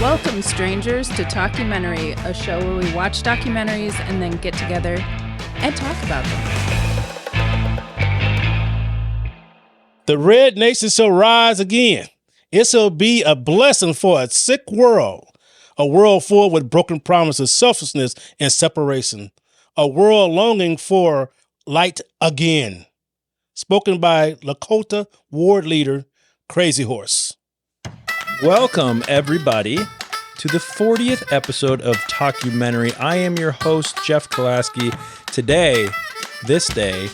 Welcome, strangers, to Talkumentary, a show where we watch documentaries and then get together and talk about them. The red nation shall rise again. It shall be a blessing for a sick world, a world full with broken promises, selfishness, and separation, a world longing for light again. Spoken by Lakota ward leader Crazy Horse. Welcome, everybody, to the 40th episode of Talkumentary. I am your host, Jeff Kolaski. Today, this day,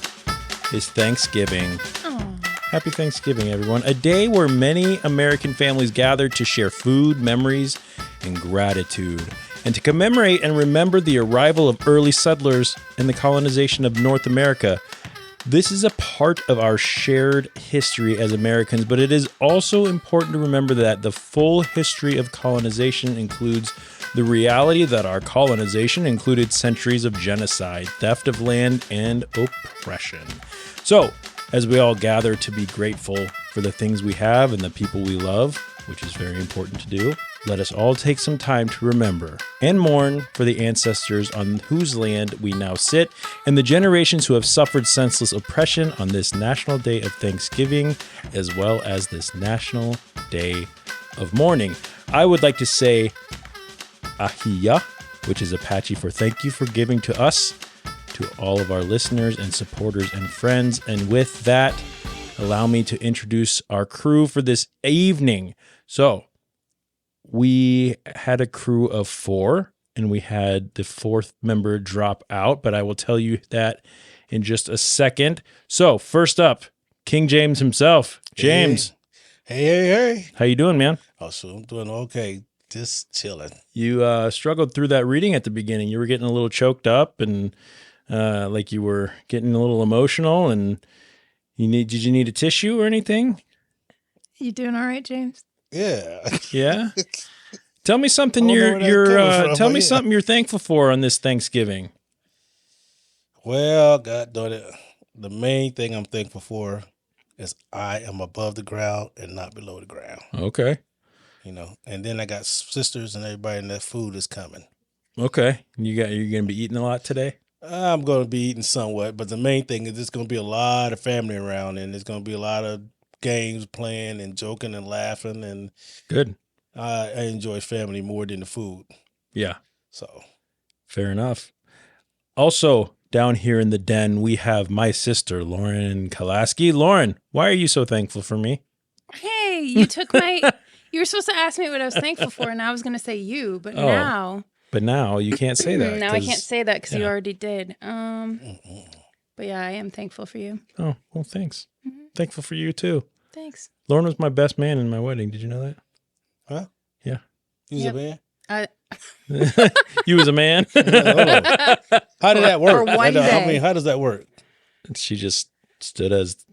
is Thanksgiving. Aww. Happy Thanksgiving, everyone. A day where many American families gather to share food, memories, and gratitude, and to commemorate and remember the arrival of early settlers and the colonization of North America. This is a part of our shared history as Americans, but it is also important to remember that the full history of colonization includes the reality that our colonization included centuries of genocide, theft of land, and oppression. So, as we all gather to be grateful for the things we have and the people we love, which is very important to do, let us all take some time to remember and mourn for the ancestors on whose land we now sit and the generations who have suffered senseless oppression on this National Day of Thanksgiving, as well as this National Day of Mourning. I would like to say Ahiya, which is Apache for thank you for giving to us, to all of our listeners and supporters and friends. And with that, allow me to introduce our crew for this evening. So, we had a crew of 4, and we had the 4th member drop out, but I will tell you that in just a second. So, first up, King James himself. James. Hey. How you doing, man? Oh, so I'm doing okay. Just chilling. You struggled through that reading at the beginning. You were getting a little choked up and like you were getting a little emotional, and did you need a tissue or anything? You doing all right, James? Yeah. Yeah. Tell me something something you're thankful for on this Thanksgiving. Well, God darn it. The main thing I'm thankful for is I am above the ground and not below the ground. Okay. And then I got sisters and everybody, and that food is coming. Okay. You're gonna be eating a lot today? I'm gonna be eating somewhat, but the main thing is there's gonna be a lot of family around, and there's gonna be a lot of games playing and joking and laughing, and good. I enjoy family more than the food. Yeah. So fair enough. Also, down here in the den, we have my sister, Lauren Kolaski. Lauren, why are you so thankful for me? Hey, you took my... You were supposed to ask me what I was thankful for, and I was going to say you, but now... But now you can't say that. Now I can't say that because you already did. But yeah, I am thankful for you. Oh, well, thanks. Mm-hmm. Thankful for you, too. Thanks. Lauren was my best man in my wedding. Did you know that? Huh? Yeah. You was a man? You was a man? How did that work? For one day. How does that work? She just stood as...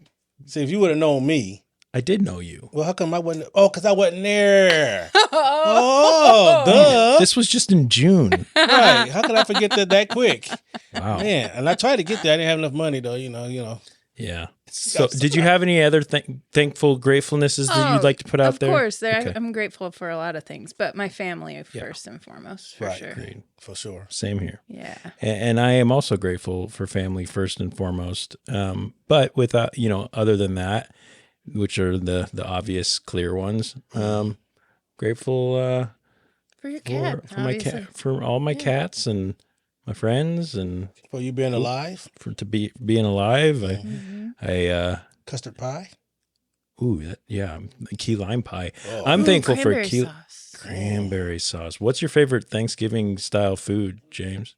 See, if you would have known me... I did know you. Well, how come I wasn't... Oh, because I wasn't there. Oh, duh. This was just in June. Right. How could I forget that quick? Wow. Man, and I tried to get there. I didn't have enough money, though, you know. Yeah. So, did you have any other thankful gratefulnesses that you'd like to put out there? Of course. Okay. I'm grateful for a lot of things, but my family first and foremost, for sure. Great. For sure. Same here. Yeah. And I am also grateful for family first and foremost. But without, other than that, which are the obvious clear ones, grateful for your cat, for my cat, for all my cats and my friends, and for you being alive, being alive. I custard pie. Ooh, key lime pie. Oh. I'm thankful for cranberry sauce. What's your favorite Thanksgiving style food, James?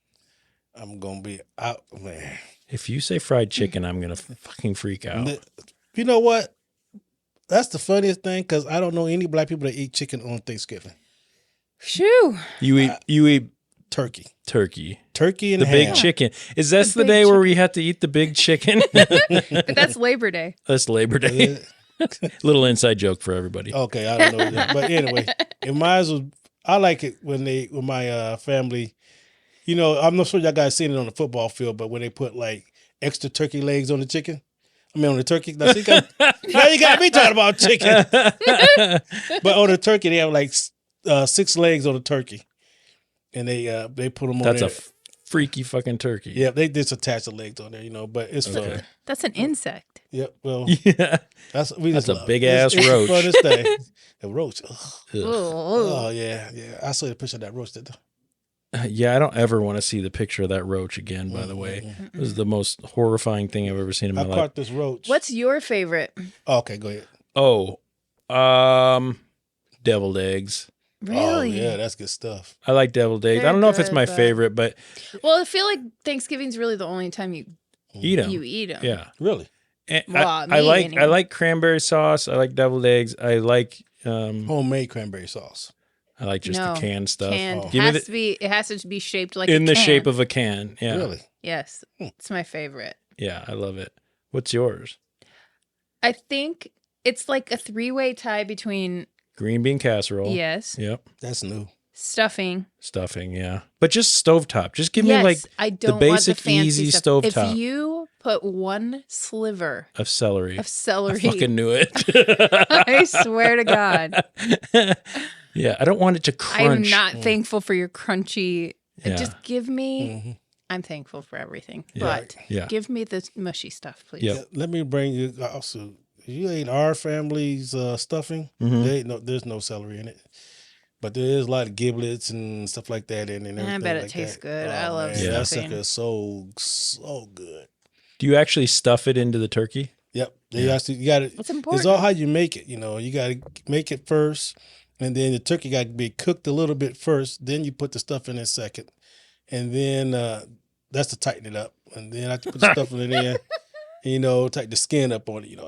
I'm gonna be out, man. If you say fried chicken, I'm gonna fucking freak out. You know what? That's the funniest thing, because I don't know any black people that eat chicken on Thanksgiving. Shoo! You eat turkey. Turkey and the ham. Big chicken. Is that the day where we have to eat the big chicken? But that's Labor Day. That's Labor Day. Little inside joke for everybody. Okay, I don't know that. But anyway, I like it when my family, I'm not sure y'all guys seen it on the football field, but when they put like extra turkey legs on the chicken. On the turkey. Now you got me talking about chicken. But on the turkey, they have like 6 legs on a turkey, and they put them on That's there. a freaky fucking turkey. Yeah, they just attach the legs on there, but it's fun. That's an insect. Yep. Well, Yeah. that's a love big it. ass It's roach. the funnest thing. The roach. Ugh. Ugh. Oh yeah. I saw the picture of that roach. Yeah, I don't ever want to see the picture of that roach again, by the way. It was the most horrifying thing I've ever seen in my I life. caught this roach. What's your favorite? Oh, okay, go ahead. Oh, deviled eggs. Really? Oh yeah, that's good stuff. I like deviled eggs. I They're don't know if it's good, my but- favorite, but Well, I feel like Thanksgiving's really the only time you eat them. eat them. Yeah. Really? And Well, I me like anyway. I like cranberry sauce. I like deviled eggs. I like Homemade cranberry sauce. I like just No, the canned stuff. Canned. Oh. Give me It has to be shaped like in a the can. shape of a can. Yeah. Really? Yes, it's my favorite. Yeah, I love it. What's yours? I think it's like a 3-way tie between Green bean casserole. yes, Yep. That's new. stuffing. Stuffing, yeah. But just stovetop. Just give me yes, like I don't basic, want the fancy easy stuff. stovetop. If you put one sliver of celery. of celery, Fucking knew it. I swear to God, Yeah, I don't want it to crunch. I'm not thankful for your crunchy. Yeah. Just give me. Mm-hmm. I'm thankful for everything, Yeah. but Yeah. give me the mushy stuff, please. Yep. Yeah, let me bring you also. You ate our family's stuffing. Mhm. There's no celery in it, but there is a lot of giblets and stuff like that in it. And I everything bet it like tastes that. good. Oh, I love man, that stuffing. sucker is so good. Do you actually stuff it into the turkey? Yep. You got it. It's important. It's all how you make it. You got to make it first, and then the turkey got to be cooked a little bit first. Then you put the stuff in second, and then that's to tighten it up. And then after you put the stuff in there, tighten the skin up on it.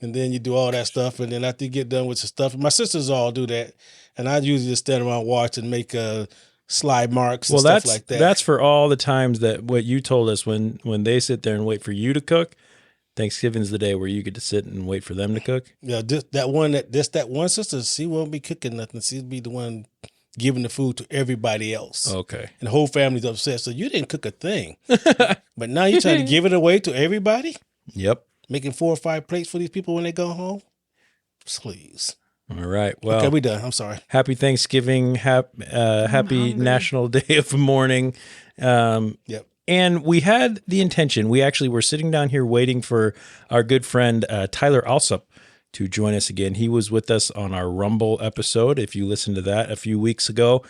And then you do all that stuff, and then after you get done with the stuff, my sisters all do that, and I usually just stand around watch and make slide marks and stuff like that. That's for all the times that what you told us when they sit there and wait for you to cook. Thanksgiving's the day where you get to sit and wait for them to cook. Yeah, that one sister, she won't be cooking nothing. She'll be the one giving the food to everybody else. Okay. And the whole family's upset. So you didn't cook a thing. But now you're trying to give it away to everybody? Yep. Making 4 or 5 plates for these people when they go home? Please. All right. Well, Okay, we done. I'm sorry. happy Thanksgiving. Happy hungry. National Day of Mourning. Yep. And we had the intention. We actually were sitting down here waiting for our good friend Tyler Alsop to join us again. He was with us on our Rumble episode. If you listened to that a few weeks ago,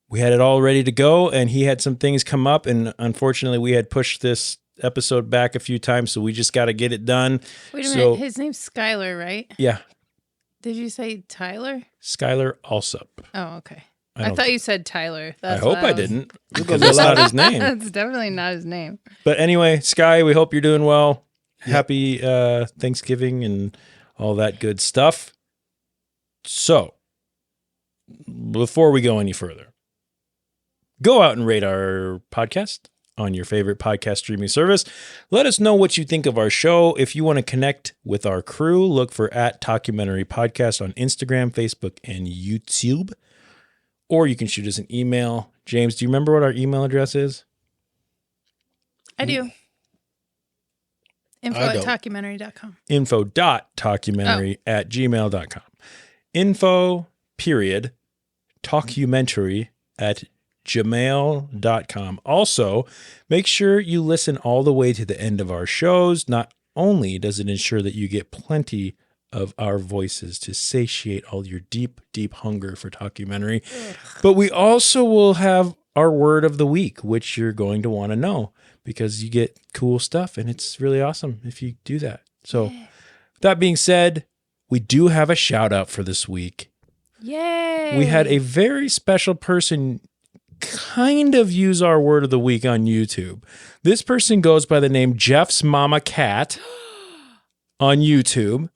we had it all ready to go, and he had some things come up, and unfortunately, we had pushed this episode back a few times, so we just got to get it done. Wait a minute. His name's Skylar, right? Yeah, Did you say Tyler? Skylar Alsop. Oh, okay. I I don't thought you said Tyler. I That's hope why I was- didn't, because that's not his name. That's definitely not his name. But anyway, Sky, we hope you're doing well. Happy Thanksgiving and all that good stuff. So, before we go any further, go out and rate our podcast on your favorite podcast streaming service. Let us know what you think of our show. If you want to connect with our crew, look for @Talkumentary Podcast on Instagram, Facebook, and YouTube. Or you can shoot us an email. James, do you remember what our email address is? I do. Info I at don't. talkumentary.com. info.talkumentary@gmail.com. Info, period, talkumentary@gmail.com. Also, make sure you listen all the way to the end of our shows. Not only does it ensure that you get plenty of our voices to satiate all your deep, deep hunger for Talkumentary, but we also will have our word of the week, which you're going to want to know because you get cool stuff and it's really awesome if you do that. So that being said, we do have a shout out for this week. Yay. We had a very special person kind of use our word of the week on YouTube. This person goes by the name Jeff's Mama Cat on YouTube,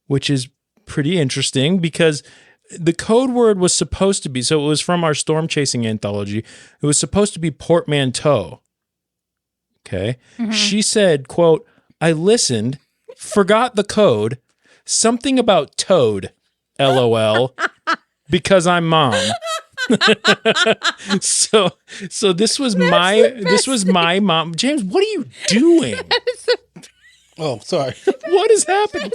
which is pretty interesting because the code word was supposed to be, so it was from our storm chasing anthology. It was supposed to be portmanteau. Okay. She said, quote, "I listened, forgot the code, something about toad, LOL, because I'm mom." So this was my mom. James, what are you doing? Oh, sorry. What is happening?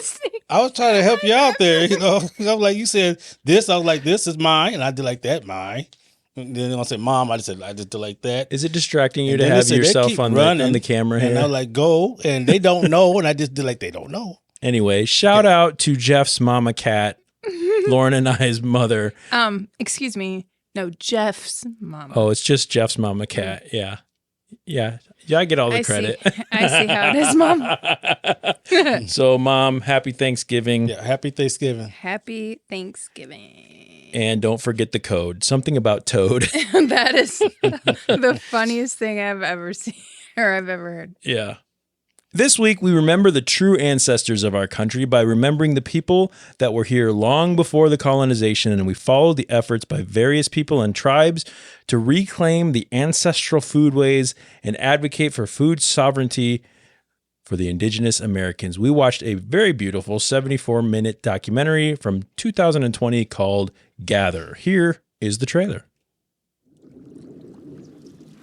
I was trying to help you out there. You know, I was like, you said this. I was like, this is mine, and I did like that, mine. And then I said, Mom. I just did like that. Is it distracting you And to then they have said they yourself keep on running, the camera here? And I was like, go, and they don't know, and I just did like they don't know. Anyway, shout out to Jeff's mama cat, Lauren and I's mother. Excuse me. No, Jeff's mom. Oh, it's just Jeff's mama cat. Yeah. Yeah. Yeah, I get all the credit. I see how it is, Mom. So, Mom, happy Thanksgiving. Yeah, happy Thanksgiving. Happy Thanksgiving. And don't forget the code. Something about Toad. That is the funniest thing I've ever seen or I've ever heard. Yeah. This week, we remember the true ancestors of our country by remembering the people that were here long before the colonization, and we follow the efforts by various people and tribes to reclaim the ancestral foodways and advocate for food sovereignty for the indigenous Americans. We watched a very beautiful 74-minute documentary from 2020 called Gather. Here is the trailer.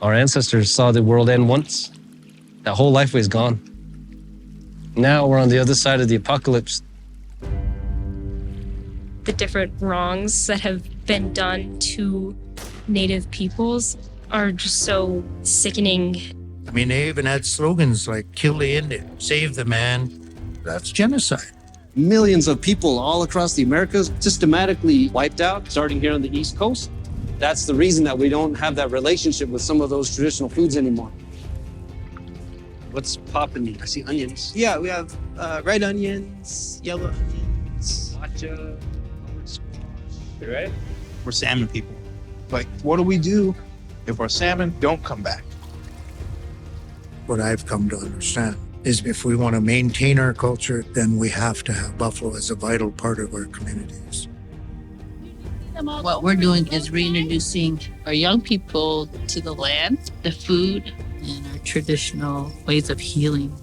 Our ancestors saw the world end once. That whole life was gone. Now we're on the other side of the apocalypse. The different wrongs that have been done to Native peoples are just so sickening. I mean, they even had slogans like kill the Indian, save the man. That's genocide. Millions of people all across the Americas systematically wiped out, starting here on the East Coast. That's the reason that we don't have that relationship with some of those traditional foods anymore. What's popping? I see onions. Yeah, we have red onions, yellow onions, Matcha. You ready? We're salmon people. Like, what do we do if our salmon don't come back? What I've come to understand is if we want to maintain our culture, then we have to have buffalo as a vital part of our communities. What we're doing is reintroducing our young people to the land, the food, and our traditional ways of healing.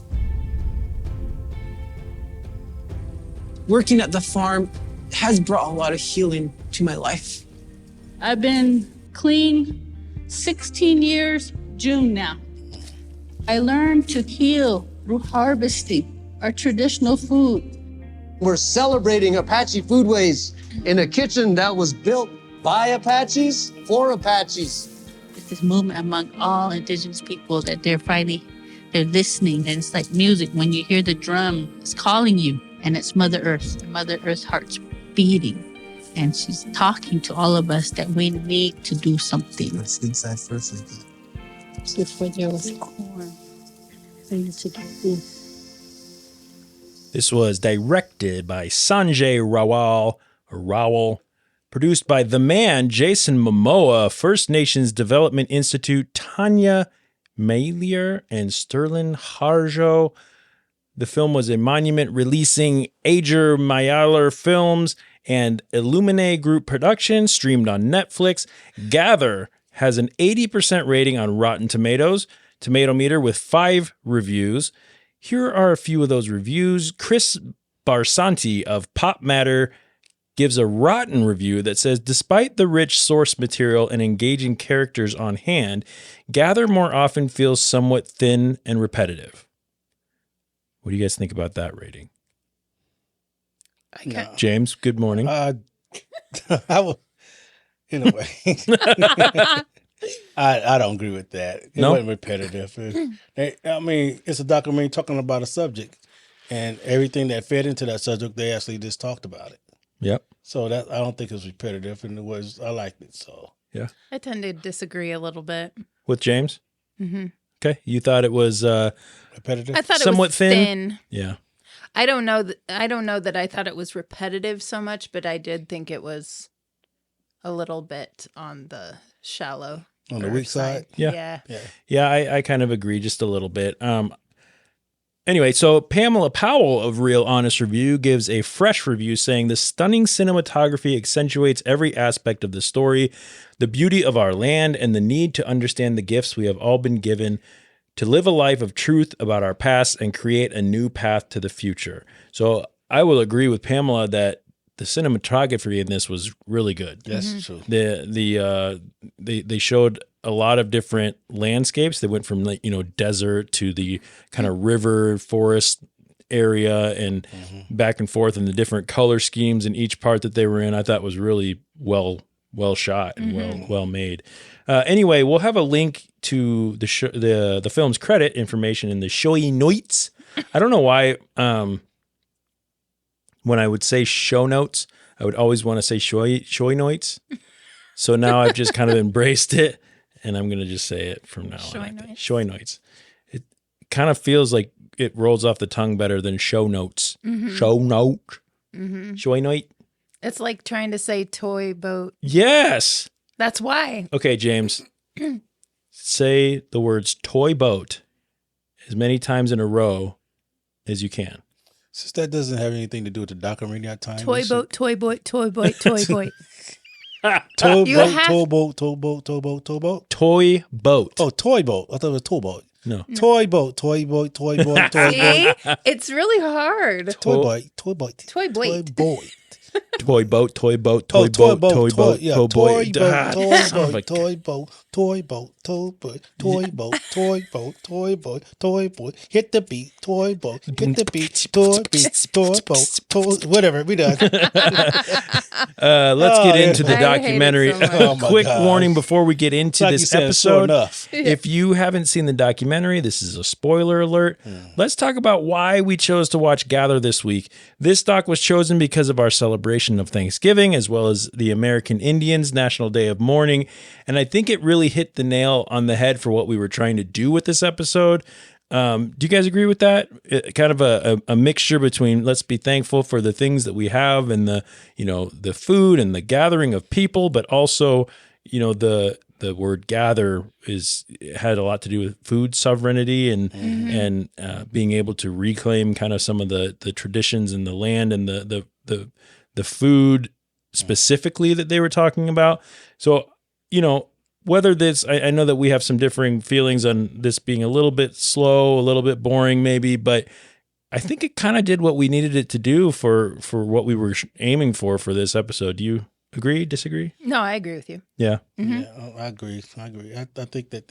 Working at the farm has brought a lot of healing to my life. I've been clean 16 years, June now. I learned to heal through harvesting our traditional food. We're celebrating Apache foodways in a kitchen that was built by Apaches for Apaches. It's this movement among all indigenous people that they're listening, and it's like music. When you hear the drum, it's calling you, and it's Mother Earth. Mother Earth's heart's beating, and she's talking to all of us that we need to do something. Let's inside first like that. Before there was corn, we need to do this. This was directed by Sanjay Rawal, produced by the man, Jason Momoa, First Nations Development Institute, Tanya Mailier, and Sterling Harjo. The film was a Monument releasing Ager Mayaler Films and Illumine Group production, streamed on Netflix. Gather has an 80% rating on Rotten Tomatoes, Tomato Meter with 5 reviews. Here are a few of those reviews. Chris Barsanti of Pop Matter gives a rotten review that says, despite the rich source material and engaging characters on hand, Gather more often feels somewhat thin and repetitive. What do you guys think about that rating? No. James, good morning. I will, in a way. I don't agree with that. It wasn't repetitive. It's a documentary talking about a subject, and everything that fed into that subject, they actually just talked about it. Yep. So that I don't think it's repetitive, and I liked it. So yeah, I tend to disagree a little bit. With James. Mm-hmm. Okay, you thought it was repetitive. I thought somewhat it was thin. Yeah. I don't know that I thought it was repetitive so much, but I did think it was a little bit on the shallow. On the weak side? Yeah. I kind of agree just a little bit. Anyway, so Pamela Powell of Real Honest Review gives a fresh review saying the stunning cinematography accentuates every aspect of the story, the beauty of our land, and the need to understand the gifts we have all been given to live a life of truth about our past and create a new path to the future. So I will agree with Pamela that the cinematography in this was really good. That's true. They showed a lot of different landscapes. They went from desert to the kind of river forest area and back and forth and the different color schemes in each part that they were in, I thought was really well shot and well made. Anyway, we'll have a link to the film's credit information in the showy notes. I don't know why when I would say show notes, I would always want to say showy notes. So now I've just kind of embraced it, and I'm going to just say it from now on. Showy notes. It kind of feels like it rolls off the tongue better than show notes. Show note. Showy note. It's like trying to say toy boat. Yes. That's why. Okay, James. Say the words toy boat as many times in a row as you can. Since that doesn't have anything to do with the documentary that time. Toy boat, toy boat, toy boat, toy boat. Toy You boat, have- toy boat, toy boat, toy boat, toy boat. Toy boat. Oh, toy boat. I thought it was toy boat. No. Toy boat, toy boat, toy boat, toy boat. See? It's really hard. Toy boat, toy boat. Toy boat. Toy boat. Toy boat, toy boat, Oh, toy boat, toy boat, yeah, toy toy boat. boat, toy Sounds boat, like- toy boat, toy boat, toy boat, toy boat, toy boat, toy boat, toy boat. Hit the beat, toy boat, hit the beat, toy boat, toy. Whatever, we done. Let's get into the I hate it documentary. so much. Oh my Quick gosh. warning before we get into Like you this said, so episode. enough. If you haven't seen the documentary, this is a spoiler alert. Let's talk about why we chose to watch Gather this week. This doc was chosen because of our celebration of Thanksgiving, as well as the American Indians' National Day of Mourning. And I think it really hit the nail on the head for what we were trying to do with this episode. Do you guys agree with that? Kind of a mixture between let's be thankful for the things that we have and the food and the gathering of people, but also, the word gather had a lot to do with food sovereignty and being able to reclaim kind of some of the traditions and the land and the food specifically that they were talking about. So, whether this, I know that we have some differing feelings on this being a little bit slow, a little bit boring maybe, but I think it kind of did what we needed it to do for what we were aiming for this episode. Do you agree, disagree? No, I agree with you. Yeah. Yeah, I agree. I think that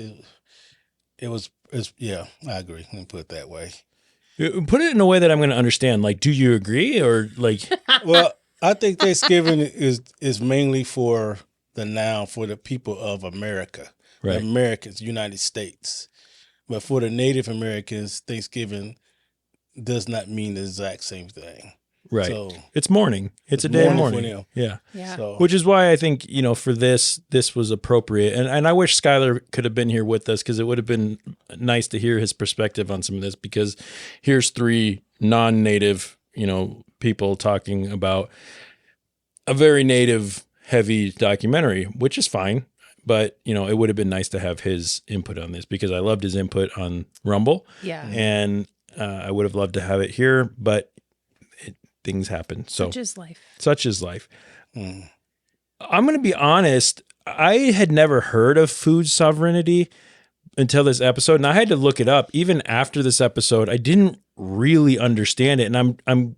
I agree. Let me put it that way. Put it in a way that I'm going to understand. Like, do you agree or like? Well, I think Thanksgiving is mainly for the people of America, Right. the Americans, United States. But for the Native Americans, Thanksgiving does not mean the exact same thing. Right. So It's mourning. It's a day of mourning for mourning. them. Yeah. Yeah. So Which is why I think, for this was appropriate. And I wish Skylar could have been here with us because it would have been nice to hear his perspective on some of this because here's three non-native, people talking about a very native heavy documentary, which is fine. But, it would have been nice to have his input on this because I loved his input on Rumble. Yeah. And I would have loved to have it here, but things happen. So Such is life. such is life. I'm going to be honest. I had never heard of food sovereignty until this episode, and I had to look it up. Even after this episode, I didn't really understand it, and I'm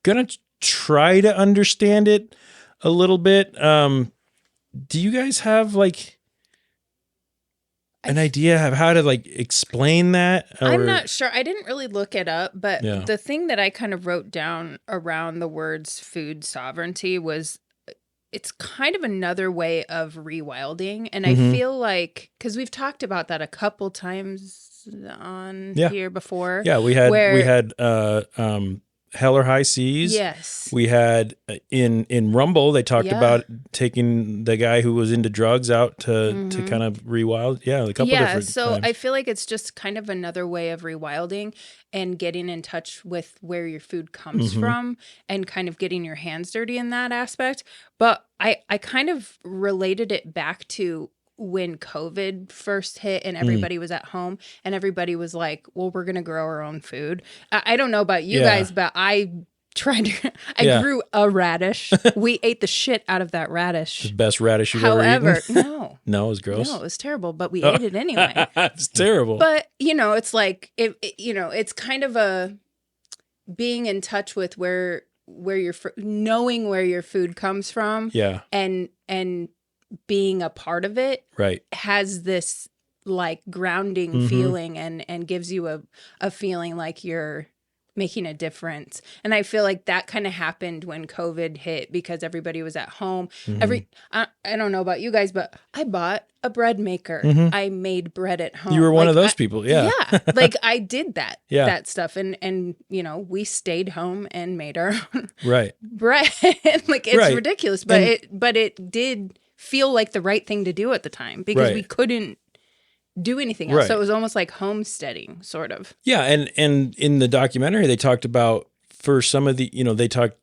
going to try to understand it a little bit. Do you guys have like an idea of how to like explain that? I'm not sure. I didn't really look it up, but Yeah. the thing that I kind of wrote down around the words food sovereignty was it's kind of another way of rewilding. And I feel like, because we've talked about that a couple times on here before. Yeah, we had Hell or High Seas. Yes. We had in Rumble, they talked about taking the guy who was into drugs out to kind of rewild. Yeah, a couple different so times. I feel like it's just kind of another way of rewilding and getting in touch with where your food comes from and kind of getting your hands dirty in that aspect. But I kind of related it back to when COVID first hit and everybody was at home and everybody was like, well, we're going to grow our own food. I don't know about you guys, but I grew a radish. We ate the shit out of that radish. The best radish you've However, ever eaten. no. No, it was gross. No, it was terrible, but we ate it anyway. It's terrible. But, it's like, it's kind of a being in touch with where your knowing where your food comes from. Yeah. And being a part of it Right. has this like grounding feeling and gives you a feeling like you're making a difference. And I feel like that kind of happened when COVID hit because everybody was at home. I don't know about you guys, but I bought a bread maker. I made bread at home. You were one of those people. Yeah. Yeah. Like I did that, Yeah. that stuff. And, you know, we stayed home and made our own Right. bread. Like it's Right. ridiculous, but it did feel like the right thing to do at the time because we couldn't do anything else. Right. So it was almost like homesteading, sort of. Yeah, and in the documentary they talked about, for some of the, you know, they talk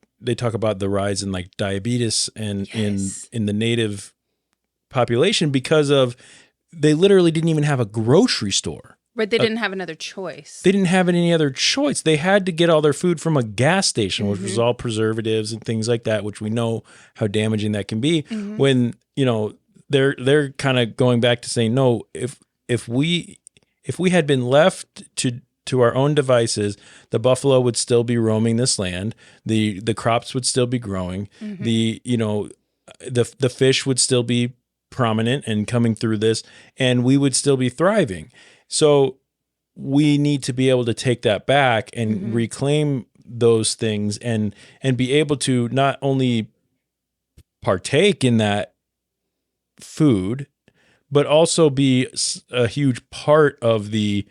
about the rise in like diabetes and in the native population because of they literally didn't even have a grocery store. Right, they didn't have another choice. They didn't have any other choice. They had to get all their food from a gas station, which was all preservatives and things like that, which we know how damaging that can be. When, you know, they're kind of going back to saying, no, if we had been left to our own devices, the buffalo would still be roaming this land. The crops would still be growing. The fish would still be prominent and coming through this, and we would still be thriving. So we need to be able to take that back and reclaim those things and be able to not only partake in that food, but also be a huge part of the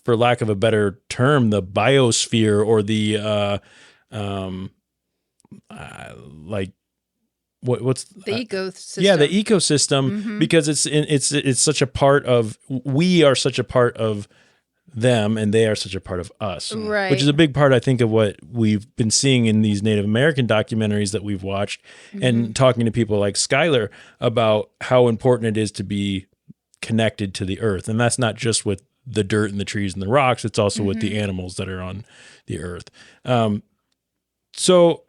for lack of a better term, the biosphere or the like what's the ecosystem. Yeah, the ecosystem, because it's such a part of, we are such a part of them and they are such a part of us. Right. Which is a big part, I think, of what we've been seeing in these Native American documentaries that we've watched and talking to people like Skylar about how important it is to be connected to the earth. And that's not just with the dirt and the trees and the rocks, it's also with the animals that are on the earth. So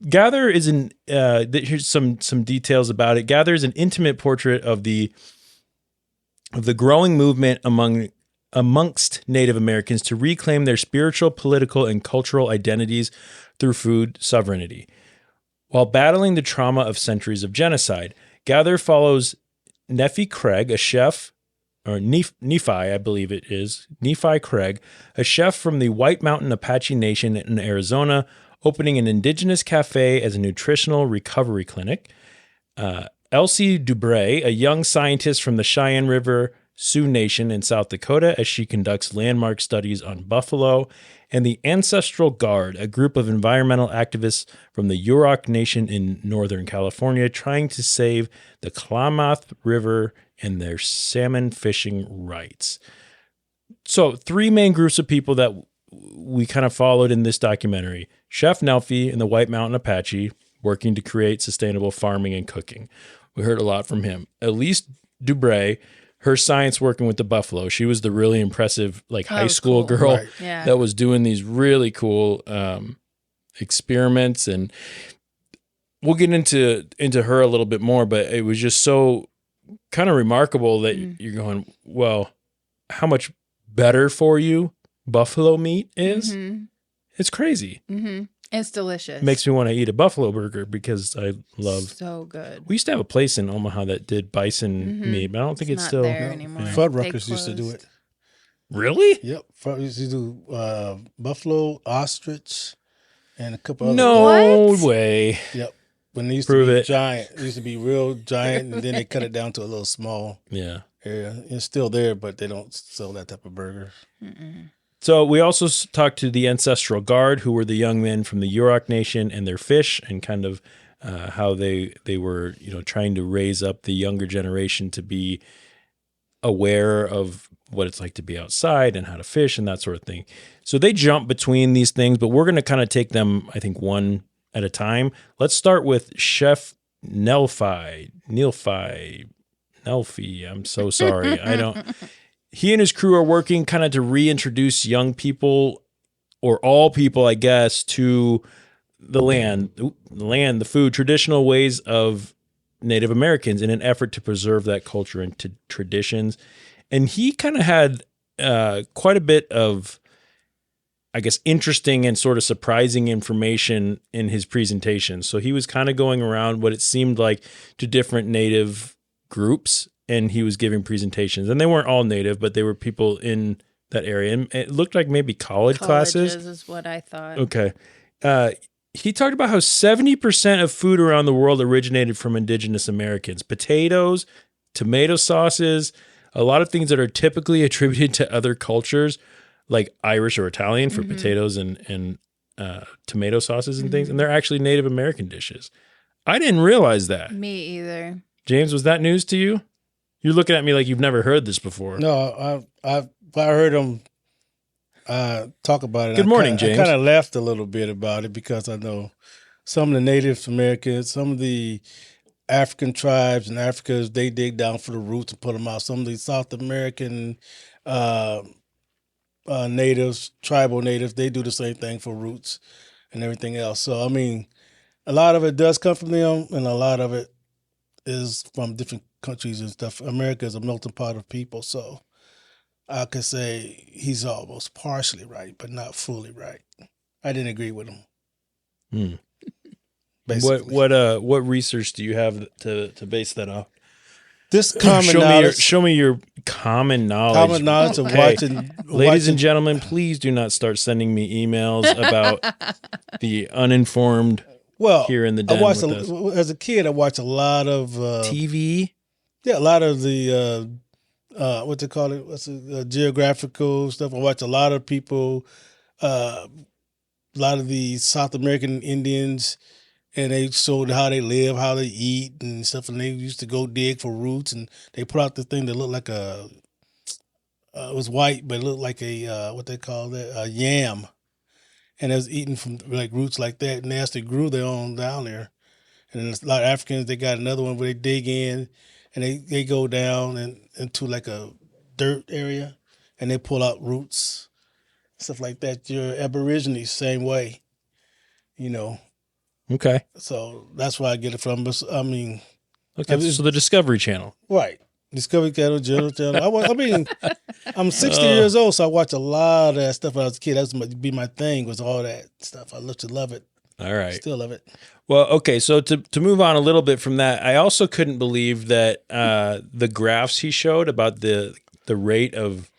Gather is here's some details about it. Gather is an intimate portrait of the growing movement amongst Native Americans to reclaim their spiritual, political, and cultural identities through food sovereignty. While battling the trauma of centuries of genocide, Gather follows Nephi Craig, a chef, or Nephi, I believe it is, Nephi Craig, a chef from the White Mountain Apache Nation in Arizona, opening an indigenous cafe as a nutritional recovery clinic. Elsie Dubray, a young scientist from the Cheyenne River Sioux Nation in South Dakota, as she conducts landmark studies on buffalo. And the Ancestral Guard, a group of environmental activists from the Yurok Nation in Northern California, trying to save the Klamath River and their salmon fishing rights. So 3 main groups of people that we kind of followed in this documentary. Chef Nelfi and the White Mountain Apache, working to create sustainable farming and cooking. We heard a lot from him. Elise Dubray, her science working with the buffalo. She was the really impressive high school girl that was doing these really cool experiments. And we'll get into her a little bit more, but it was just so kind of remarkable that you're going, well, how much better for you buffalo meat is. It's crazy. It's delicious. Makes me want to eat a buffalo burger because I love. So good. We used to have a place in Omaha that did bison meat, but I don't think it's not still there anymore. Fuddruckers used to do it. Really? Yep. Used to do buffalo, ostrich, and a couple other. No way. Yep. When they used Prove to be it. giant, it used to be real giant, and then they cut it down to a little small area. It's still there, but they don't sell that type of burger. So we also talked to the Ancestral Guard, who were the young men from the Yurok Nation and their fish, and kind of how they were, trying to raise up the younger generation to be aware of what it's like to be outside and how to fish and that sort of thing. So they jump between these things, but we're going to kind of take them, I think, one at a time. Let's start with Chef Nelfi. I'm so sorry. He and his crew are working kind of to reintroduce young people, or all people, I guess, to the land, the food, traditional ways of Native Americans in an effort to preserve that culture and traditions. And he kind of had quite a bit of, I guess, interesting and sort of surprising information in his presentation. So he was kind of going around what it seemed like to different Native groups, and he was giving presentations. And they weren't all Native, but they were people in that area. And it looked like maybe college classes. Is what I thought. Okay. He talked about how 70% of food around the world originated from indigenous Americans. Potatoes, tomato sauces, a lot of things that are typically attributed to other cultures, like Irish or Italian for potatoes and tomato sauces and things. And they're actually Native American dishes. I didn't realize that. Me either. James, was that news to you? You're looking at me like you've never heard this before. No, I heard him talk about it. Good morning, James. I kind of laughed a little bit about it because I know some of the Native Americans, some of the African tribes in Africa, they dig down for the roots and put them out. Some of the South American natives, tribal natives, they do the same thing for roots and everything else. So, I mean, a lot of it does come from them, and a lot of it is from different countries and stuff. America is a melting pot of people, so I could say he's almost partially right, but not fully right. I didn't agree with him. Basically. What research do you have to base that off? This common knowledge. Show me your common knowledge. Common knowledge of watching. Ladies and gentlemen, please do not start sending me emails about the uninformed. Well, here in the den as a kid, I watched a lot of TV. Yeah, a lot of the what they call it, geographical stuff. I watched a lot of people, a lot of the South American Indians, and they showed how they live, how they eat and stuff. And they used to go dig for roots, and they put out the thing that looked like it was white, but it looked like what they call that, a yam. And it was eating from like roots like that, and they actually grew their own down there. And then a lot of Africans, they got another one where they dig in, and they go down into like a dirt area, and they pull out roots, stuff like that. Your Aborigines, same way, you know. Okay. So that's where I get it from. But I mean, okay. So the Discovery Channel, right? Discovery Channel, General Channel. I mean, I'm 60 years old, so I watch a lot of that stuff when I was a kid. That would be my thing, was all that stuff. I used to love it. All right. Still love it. Well, okay. So to move on a little bit from that, I also couldn't believe that the graphs he showed about the rate of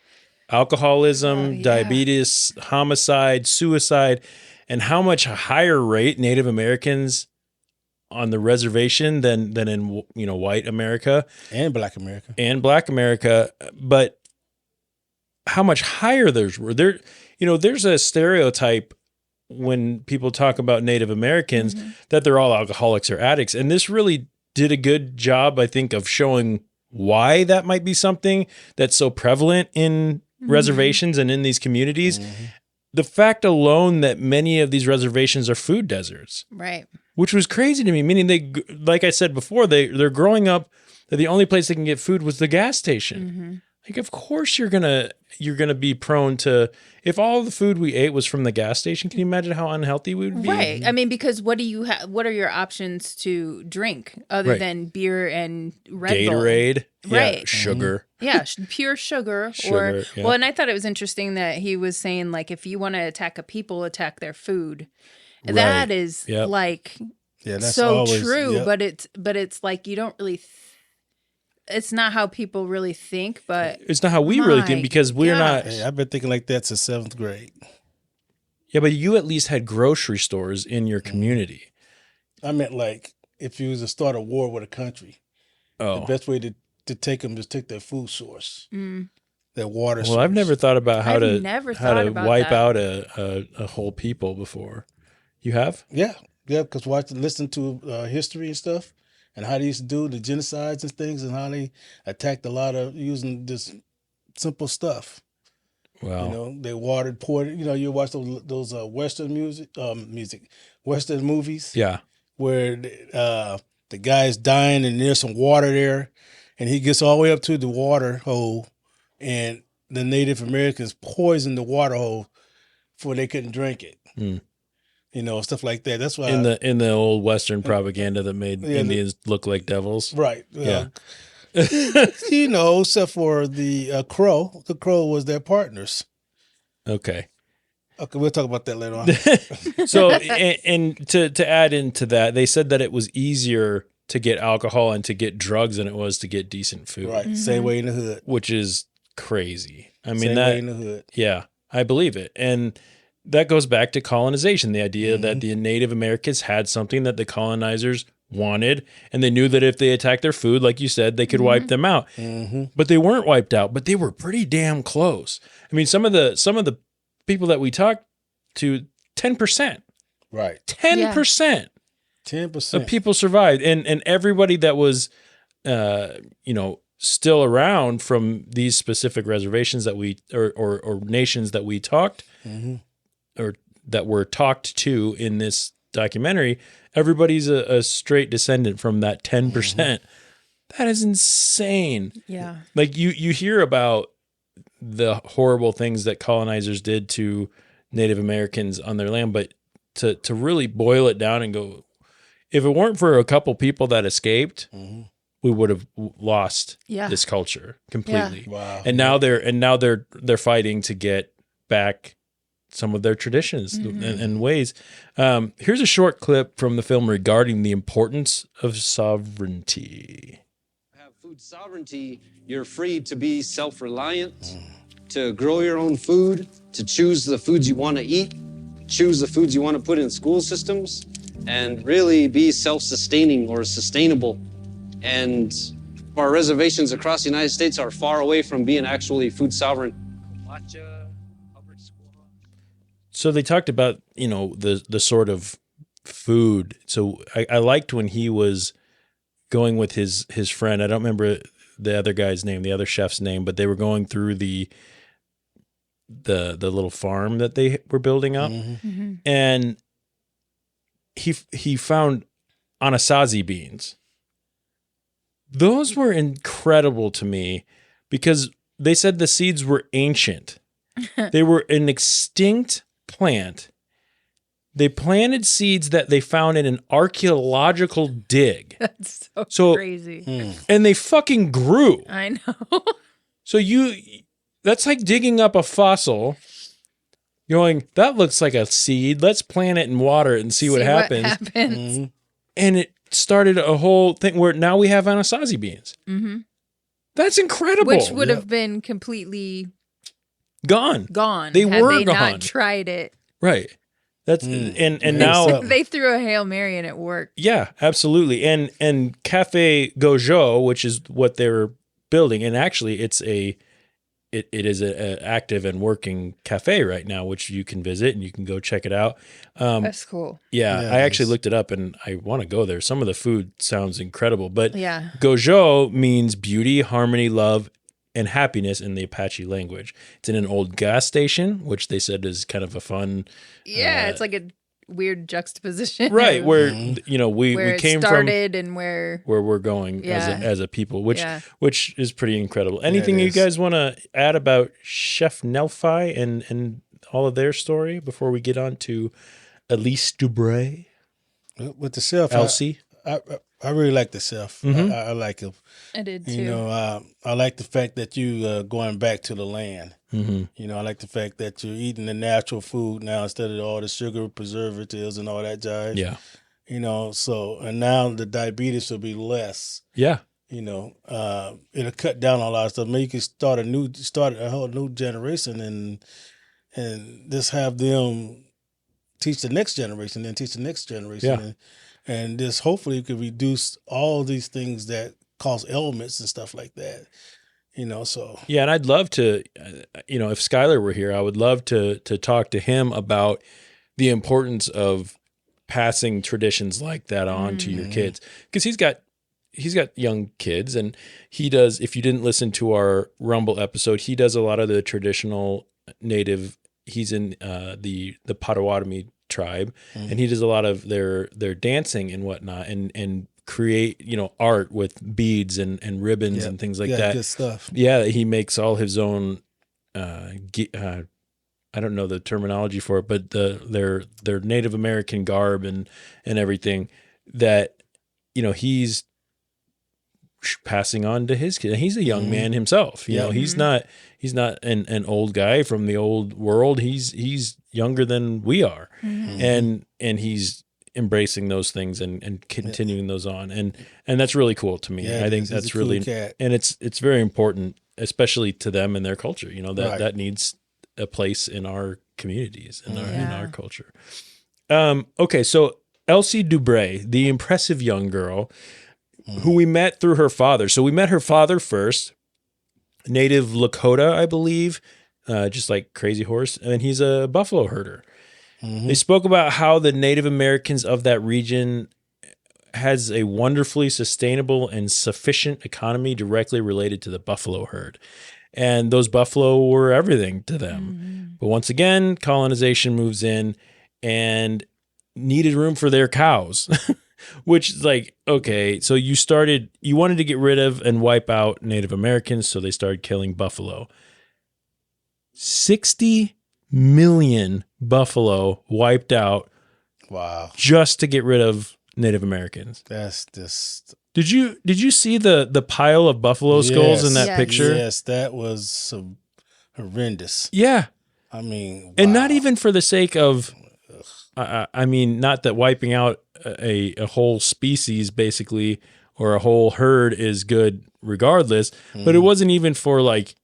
alcoholism, diabetes, homicide, suicide, and how much higher rate Native Americans on the reservation than in white America and Black America, but how much higher theirs were. There's a stereotype when people talk about Native Americans that they're all alcoholics or addicts, and this really did a good job, I think, of showing why that might be something that's so prevalent in reservations and in these communities. The fact alone that many of these reservations are food deserts, right? Which was crazy to me. Meaning they, like I said before, they're growing up that the only place they can get food was the gas station. Like, of course you're gonna be prone to, if all the food we ate was from the gas station. Can you imagine how unhealthy we would be? Right. I mean, because what do you what are your options to drink other than beer and Red Bull? Gatorade, right? Yeah, sugar, pure sugar. Yeah. Well, and I thought it was interesting that he was saying, like, if you want to attack a people, attack their food. Right. That is like that's so always true, but it's like you don't really. It's not how people really think, but it's not how we really think, because we're not. Hey, I've been thinking like that since 7th grade. Yeah, but you at least had grocery stores in your community. I meant, like, if you was to start a war with a country, the best way to take them is take their food source, their water source. Well, I've never thought about how to wipe out a whole people before. You have? Yeah, because listen to history and stuff. And how they used to do the genocides and things, and how they attacked a lot of using this simple stuff. Wow. They poured. You watch those Western Western movies. Yeah. Where the guy's dying and there's some water there, and he gets all the way up to the water hole, and the Native Americans poisoned the water hole before they couldn't drink it. Stuff like that. That's why in the old Western propaganda that made Indians look like devils. Right. Yeah. Except for the Crow. The Crow was their partners. Okay, we'll talk about that later on. So, and to add into that, they said that it was easier to get alcohol and to get drugs than it was to get decent food. Right. Same way in the hood. Which is crazy. I mean, Same that, way in the hood. yeah, I believe it. And that goes back to colonization, the idea that the Native Americans had something that the colonizers wanted, and they knew that if they attacked their food, like you said, they could wipe them out. But they weren't wiped out, but they were pretty damn close. I mean, some of the people that we talked to, 10%. Right. 10%. 10%. Of people survived, and everybody that was, still around from these specific reservations that we or nations that we talked or that were talked to in this documentary, everybody's a straight descendant from that 10%. That is insane. Yeah. Like you hear about the horrible things that colonizers did to Native Americans on their land, but to really boil it down and go, if it weren't for a couple people that escaped, we would have lost this culture completely. Yeah. Wow. And now they're fighting to get back some of their traditions and ways. Here's a short clip from the film regarding the importance of sovereignty. Have food sovereignty, you're free to be self-reliant, to grow your own food, to choose the foods you want to eat, choose the foods you want to put in school systems, and really be self-sustaining or sustainable. And our reservations across the United States are far away from being actually food sovereign. So they talked about, the sort of food. So I liked when he was going with his friend. I don't remember the other guy's name, the other chef's name, but they were going through the little farm that they were building up. And he found anasazi beans. Those were incredible to me because they said the seeds were ancient. They were an extinct plant. They planted seeds that they found in an archaeological dig. That's So crazy. And they fucking grew. I know. So that's like digging up a fossil, going, that looks like a seed. Let's plant it and water it and see what happens. And it started a whole thing where now we have anasazi beans. That's incredible. Which would have been completely gone. They had were they gone. not tried it. Right. That's and now they threw a Hail Mary and it worked. Yeah, absolutely. And Cafe Gojo, which is what they were building, and actually it is an active and working cafe right now, which you can visit and you can go check it out. That's cool. Yeah, I actually looked it up and I want to go there. Some of the food sounds incredible, but Gojo means beauty, harmony, love, and happiness in the Apache language. It's in an old gas station, which they said is kind of a fun. Yeah, it's like a weird juxtaposition. Right, where where we came started from and where we're going as a people, which is pretty incredible. Anything Yeah, you guys want to add about Chef Nelfi and all of their story before we get on to Elise Dubray? With the chef, Elsie? I really like the chef. I like him. I did too. I like the fact that you going back to the land. I like the fact that you're eating the natural food now instead of all the sugar preservatives and all that jive. Yeah. So and now the diabetes will be less. Yeah. It'll cut down on a lot of stuff. Maybe you can start a whole new generation and just have them teach the next generation, then teach the next generation. Yeah. And this hopefully could reduce all these things that cause ailments and stuff like that. So. Yeah, and I'd love to, if Skylar were here, I would love to talk to him about the importance of passing traditions like that on to your kids. Because he's got young kids, and he does, if you didn't listen to our Rumble episode, he does a lot of the traditional Native, he's in the Potawatomi tribe, and he does a lot of their dancing and whatnot, and create art with beads and ribbons and things like that. Good stuff. Yeah, he makes all his own. I don't know the terminology for it, but their Native American garb and everything that he's passing on to his kid. He's a young man himself. He's not an old guy from the old world. He's younger than we are, and he's embracing those things and continuing those on. And that's really cool to me. I think that's really, and it's very important, especially to them and their culture, you know, that needs a place in our communities and in our culture. Okay. So Elsie Dubray, the impressive young girl who we met through her father. So we met her father first, native Lakota, I believe, just like Crazy Horse. And he's a buffalo herder. They spoke about how the Native Americans of that region has a wonderfully sustainable and sufficient economy directly related to the buffalo herd. And those buffalo were everything to them. But once again, colonization moves in and needed room for their cows, which is like, okay, so you wanted to get rid of and wipe out Native Americans, so they started killing buffalo. 60 million buffalo wiped out. Wow. Just to get rid of Native Americans. That's just... Did you see the pile of buffalo skulls in that picture? Yes, that was horrendous. Yeah. I mean, wow. And not even for the sake of, I mean, not that wiping out a whole species basically or a whole herd is good regardless, but it wasn't even for like,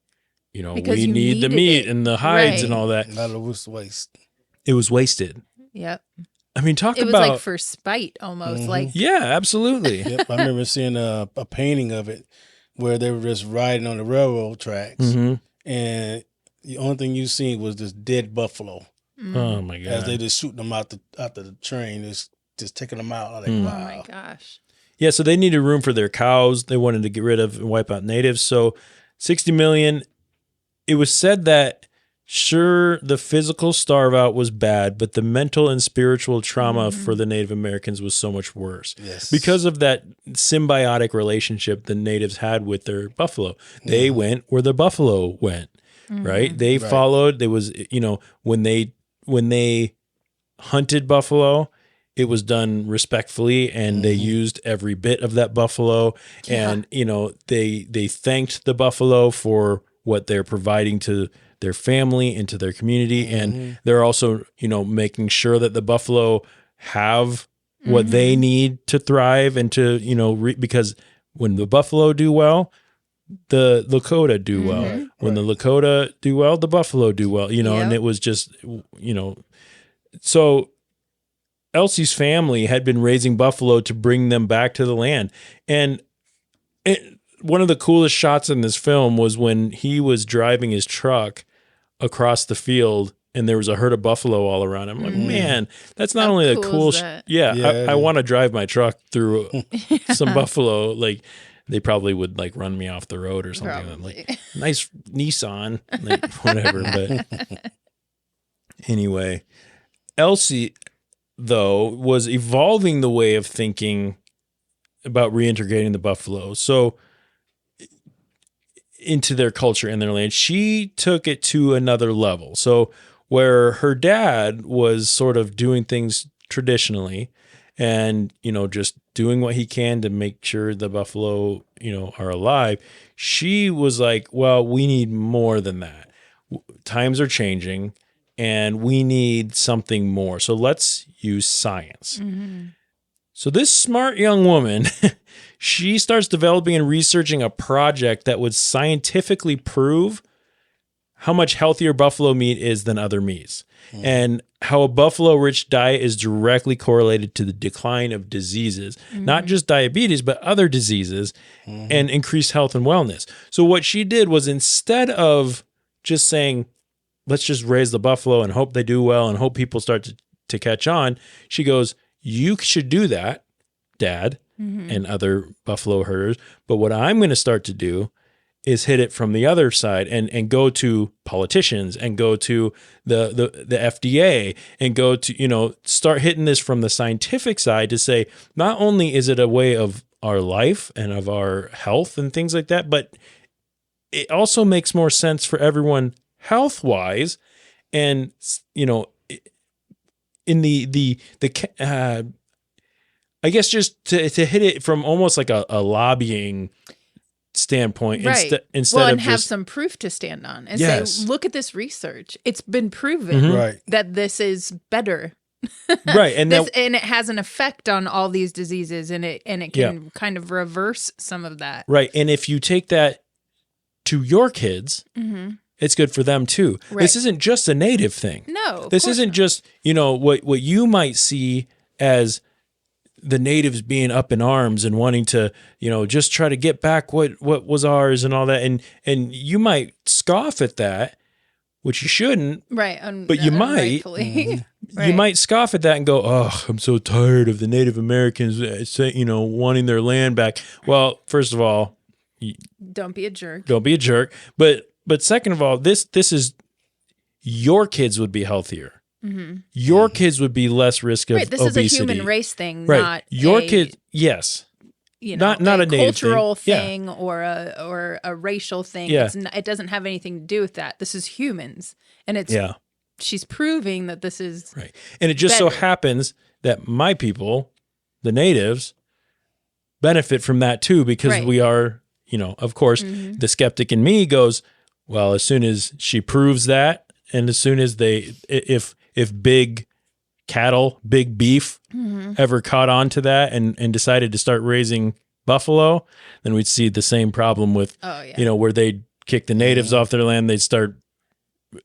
you know, because we need the meat and the hides and all that. That was waste. It was wasted. Yep. I mean, it was like for spite almost. Like, yeah, absolutely. Yep. I remember seeing a painting of it where they were just riding on the railroad tracks, and the only thing you seen was this dead buffalo. Oh my god! As they just shooting them out the train, just taking them out. I'm like, wow. Oh my gosh. Yeah, so they needed room for their cows. They wanted to get rid of and wipe out natives. So 60 million. It was said that, sure, the physical starve out was bad, but the mental and spiritual trauma for the Native Americans was so much worse. Yes. Because of that symbiotic relationship the natives had with their buffalo. They went where the buffalo went, right? They followed. There was, you know, when they hunted buffalo, it was done respectfully, and they used every bit of that buffalo. And, you know, they thanked the buffalo for what they're providing to their family and to their community. And they're also, you know, making sure that the buffalo have what they need to thrive and to, you know, because when the buffalo do well, the Lakota do well. When the Lakota do well, the buffalo do well, you know, and it was just, you know, so Elsie's family had been raising buffalo to bring them back to the land. And one of the coolest shots in this film was when he was driving his truck across the field and there was a herd of buffalo all around him. I'm like, man, that's not only the coolest. I want to drive my truck through some buffalo. Like, they probably would like run me off the road or something. Probably. Like, nice Nissan, like whatever. But anyway, Elsie, though, was evolving the way of thinking about reintegrating the buffalo. So into their culture and their land, she took it to another level. So where her dad was sort of doing things traditionally and, you know, just doing what he can to make sure the buffalo, you know, are alive, she was like, well, we need more than that. Times are changing and we need something more. So let's use science. So this smart young woman, she starts developing and researching a project that would scientifically prove how much healthier buffalo meat is than other meats, and how a buffalo-rich diet is directly correlated to the decline of diseases, not just diabetes, but other diseases, and increased health and wellness. So what she did was, instead of just saying, let's just raise the buffalo and hope they do well and hope people start to catch on, she goes, you should do that, Dad, and other buffalo herders. But what I'm going to start to do is hit it from the other side and go to politicians and go to the FDA and go to, you know, start hitting this from the scientific side to say, not only is it a way of our life and of our health and things like that, but it also makes more sense for everyone health-wise. And, you know, in the I guess just to hit it from almost like a lobbying standpoint, right. instead well, of and have just some proof to stand on and Yes. say, look at this research. It's been proven Right. that this is better Right. And and it has an effect on all these diseases, and it can kind of reverse some of that. Right. And if you take that to your kids, it's good for them too. Right. This isn't just a native thing. No, this isn't just, what you might see as the natives being up in arms and wanting to, just try to get back what was ours and all that. And you might scoff at that, which you shouldn't. Right. But you might. Right. You might scoff at that and go, "Oh, I'm so tired of the Native Americans, wanting their land back." Well, first of all, don't be a jerk. Don't be a jerk. But second of all, this is your kids would be healthier. Your kids would be less risk of this obesity. Is a human race thing, right. Not your kids. Yes. Not a native cultural thing, or a racial thing. Yeah. It doesn't have anything to do with that. This is humans, and it's she's proving that this is right. And it just so happens that my people, the natives, benefit from that too, because we are, of course, the skeptic in me goes, well, as soon as she proves that, and as soon as if big cattle, big beef ever caught on to that and decided to start raising buffalo, then we'd see the same problem with, where they'd kick the natives off their land, they'd start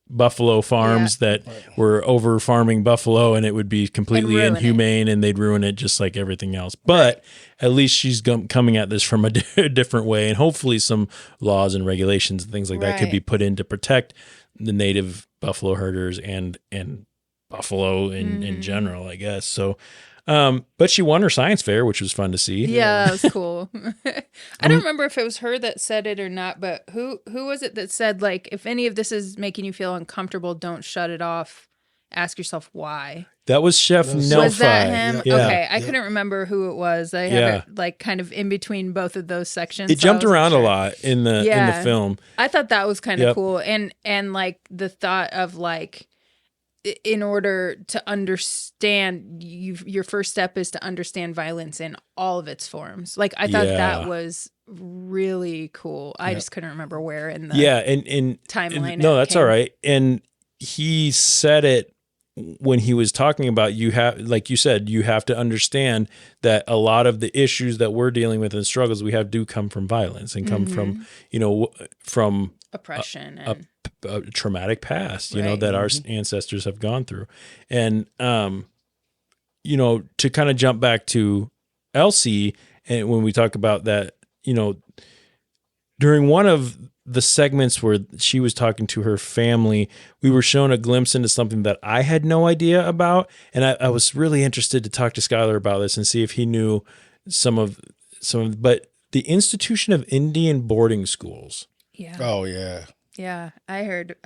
buffalo farms that were over farming buffalo, and it would be completely inhumane and they'd ruin it just like everything else. But at least she's coming at this from a different way, and hopefully some laws and regulations and things like that could be put in to protect the native buffalo herders and buffalo in general, I guess. So, but she won her science fair, which was fun to see. Yeah, that was cool. I don't remember if it was her that said it or not, but who was it that said, like, if any of this is making you feel uncomfortable, don't shut it off. Ask yourself why. That was Chef Nelfi. Was that him? Yeah. Okay, I couldn't remember who it was. I have it like kind of in between both of those sections. It jumped around a lot in the film. I thought that was kind of cool, and like the thought of like, in order to understand, your first step is to understand violence in all of its forms. Like, I thought that was really cool. I just couldn't remember where in the and timeline. No, that's all right. And he said it when he was talking about, like you said, you have to understand that a lot of the issues that we're dealing with and struggles we have do come from violence and come from, from oppression and a traumatic past, that our ancestors have gone through. And, to kind of jump back to Elsie, and when we talk about that, during one of the segments where she was talking to her family, we were shown a glimpse into something that I had no idea about. And I was really interested to talk to Skylar about this and see if he knew some of, but the institution of Indian boarding schools. Yeah. Oh yeah. Yeah, I've heard.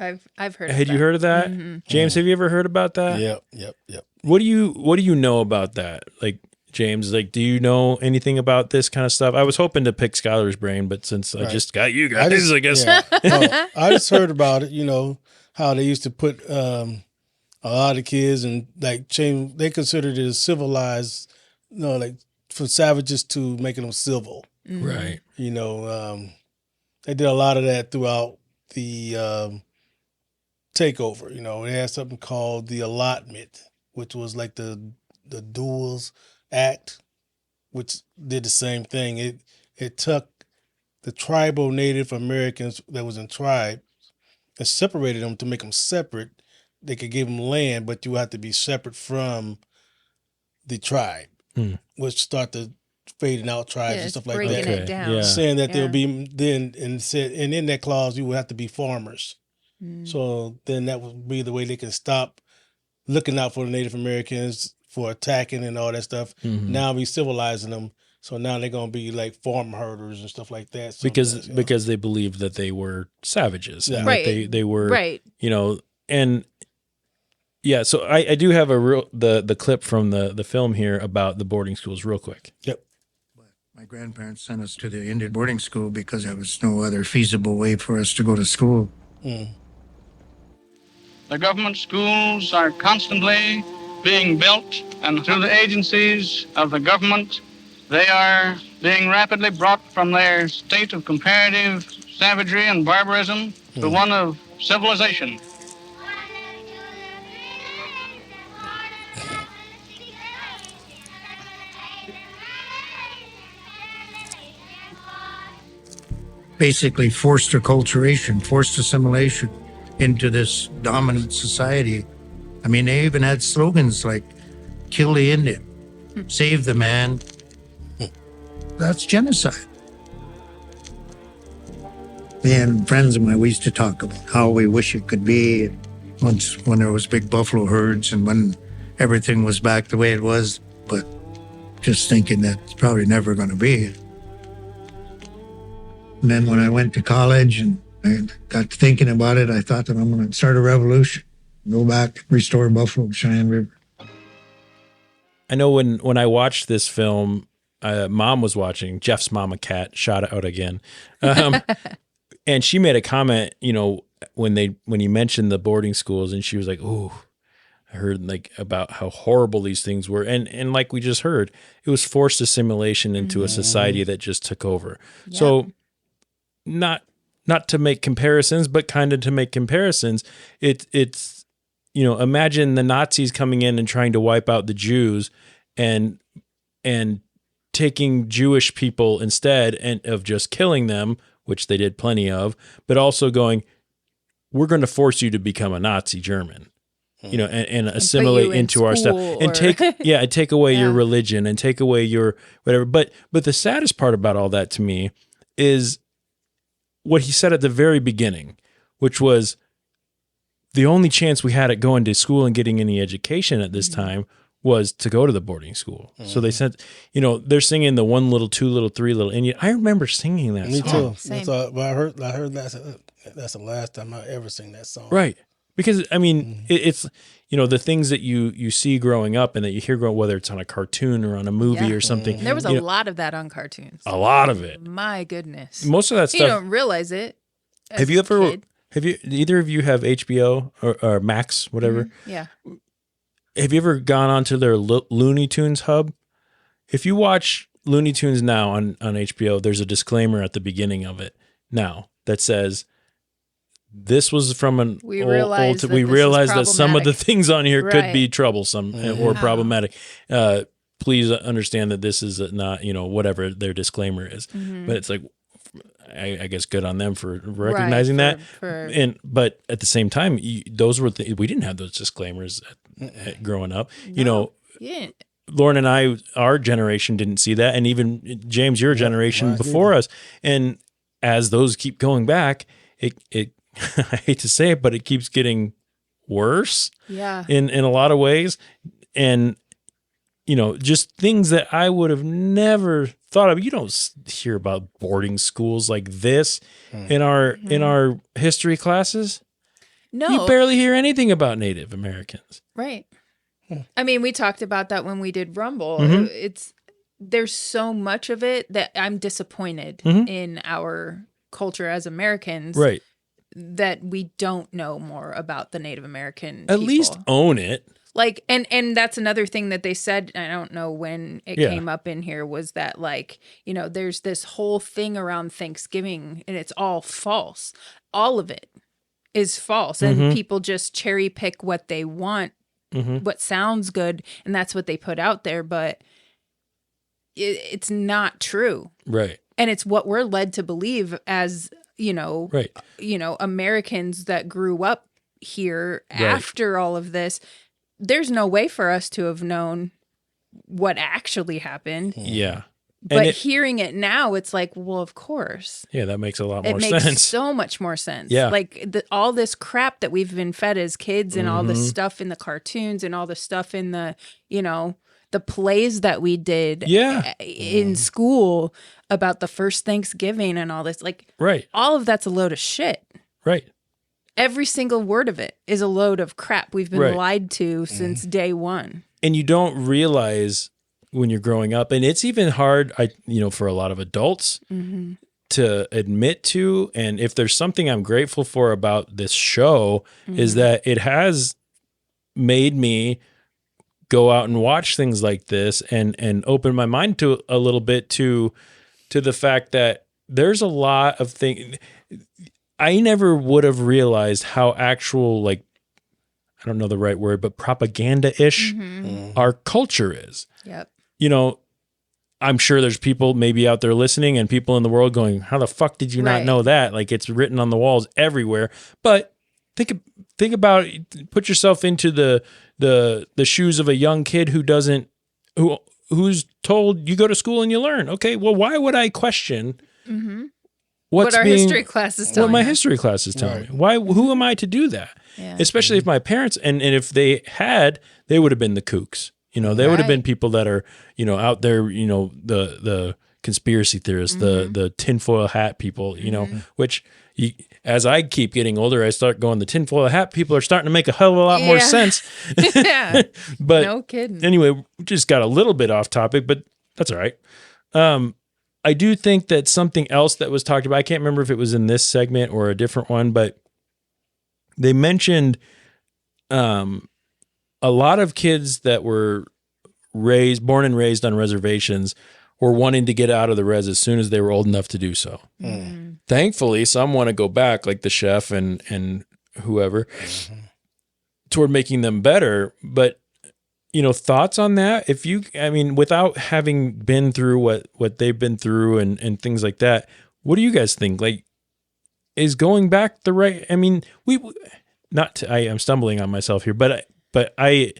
Had you heard of that, James? Have you ever heard about that? Yep. What do you know about that? Like, James, like, do you know anything about this kind of stuff? I was hoping to pick Skylar's brain, but since I just got you guys, I guess. Yeah. I just heard about it, how they used to put a lot of kids and like change, they considered it as civilized, like for savages to making them civil. Right. They did a lot of that throughout the takeover. They had something called the allotment, which was like the duels act, which did the same thing. It took the tribal Native Americans that was in tribes and separated them to make them separate. They could give them land, but you had to be separate from the tribe, which start to fading out tribes and stuff like that. Breaking it down. Yeah. Saying that there'll be then and in that clause you would have to be farmers. So then that would be the way they can stop looking out for the Native Americans for attacking and all that stuff. Now we civilizing them. So now they're gonna be like farm herders and stuff like that. Because they believed that they were savages. Yeah. And Right. that they were Right. And yeah, so I do have the clip from the film here about the boarding schools real quick. Yep. My grandparents sent us to the Indian boarding school because there was no other feasible way for us to go to school. The government schools are constantly being built, and through the agencies of the government, they are being rapidly brought from their state of comparative savagery and barbarism to one of civilization. basically forced acculturation, forced assimilation into this dominant society. I mean, they even had slogans like, kill the Indian, save the man. That's genocide. Me and friends of mine, we used to talk about how we wish it could be once when there was big buffalo herds and when everything was back the way it was, but just thinking that it's probably never going to be. And then when I went to college and I got to thinking about it, I thought that I'm going to start a revolution, go back, restore Buffalo, Cheyenne River. I know when I watched this film, Mom was watching, Jeff's mama cat, shout out again. And she made a comment, you know, when you mentioned the boarding schools, and she was like, "Ooh, I heard like about how horrible these things were." And like we just heard, it was forced assimilation into a society that just took over. Yeah. So not to make comparisons, but kind of to make comparisons, it's you know, imagine the Nazis coming in and trying to wipe out the Jews and taking Jewish people instead and of just killing them, which they did plenty of, but also going, we're going to force you to become a Nazi German, you know, and assimilate into our stuff and take away your religion and take away your whatever. But the saddest part about all that to me is what he said at the very beginning, which was the only chance we had at going to school and getting any education at this time was to go to the boarding school. So they sent, you know, they're singing the 1 little, 2 little, 3 little Indian. I remember singing that Me song. too. Same. But I heard that's the last time I ever sing that song. Right. Because I mean, it's, you know, the things that you see growing up and that you hear growing, whether it's on a cartoon or on a movie or something. There was a lot of that on cartoons. A lot of it. My goodness. Most of that stuff. You don't realize it. Have you either of you have HBO or Max, whatever? Mm-hmm. Yeah. Have you ever gone onto their Looney Tunes hub? If you watch Looney Tunes now on HBO, there's a disclaimer at the beginning of it now that says, this was from an we realize that some of the things on here could be troublesome or problematic. Please understand that this is not, you know, whatever their disclaimer is. But it's like, I guess good on them for recognizing that. But at the same time, those were we didn't have those disclaimers growing up. No, you know, Lauren and I, our generation didn't see that, and even James, your generation before us. And as those keep going back, it I hate to say it, but it keeps getting worse. Yeah. In a lot of ways, and you know, just things that I would have never thought of. You don't hear about boarding schools like this in our history classes. No, you barely hear anything about Native Americans. Right. I mean, we talked about that when we did Rumble. There's so much of it that I'm disappointed in our culture as Americans. Right. That we don't know more about the Native American people. At least own it. Like, and that's another thing that they said, I don't know when it came up in here, was that, like, you know, there's this whole thing around Thanksgiving and it's all false. All of it is false. And people just cherry pick what they want, what sounds good, and that's what they put out there. But it's not true. Right. And it's what we're led to believe as, you know, Americans that grew up here after all of this. There's no way for us to have known what actually happened. Yeah. But hearing it now, it's like, well, of course. Yeah, that makes a lot more sense. It makes so much more sense. Yeah. Like all this crap that we've been fed as kids and all the stuff in the cartoons and all the stuff in the, you know, the plays that we did in school about the first Thanksgiving and all this. Like, all of that's a load of shit. Right. Every single word of it is a load of crap we've been lied to since day one. And you don't realize when you're growing up, and it's even hard, for a lot of adults to admit to. And if there's something I'm grateful for about this show is that it has made me go out and watch things like this and open my mind to a little bit to the fact that there's a lot of things. I never would have realized how actual, like, I don't know the right word, but propaganda-ish our culture is. Yep. You know, I'm sure there's people maybe out there listening and people in the world going, how the fuck did you not Right. know that? Like it's written on the walls everywhere. But think about it, put yourself into the shoes of a young kid who's told you go to school and you learn. Okay, well, why would I question What our history class is telling what my us. history class is telling me? Why? Who am I to do that? Yeah. Especially if my parents and if they had, they would have been the kooks. You know, they would have been Right. people that are, you know, out there, you know, the conspiracy theorists, the tinfoil hat people, you know, which as I keep getting older, I start going, the tinfoil hat people are starting to make a hell of a lot more Yeah. sense. Yeah. But No kidding. anyway, we just got a little bit off topic, but that's all right. I do think that something else that was talked about, I can't remember if it was in this segment or a different one, but they mentioned a lot of kids that were born and raised on reservations were wanting to get out of the res as soon as they were old enough to do so. Thankfully, some want to go back, like the chef and whoever, toward making them better. But, you know, thoughts on that? Without having been through what they've been through and things like that, what do you guys think? Like, is going back the right? I mean, I'm stumbling on myself here, but I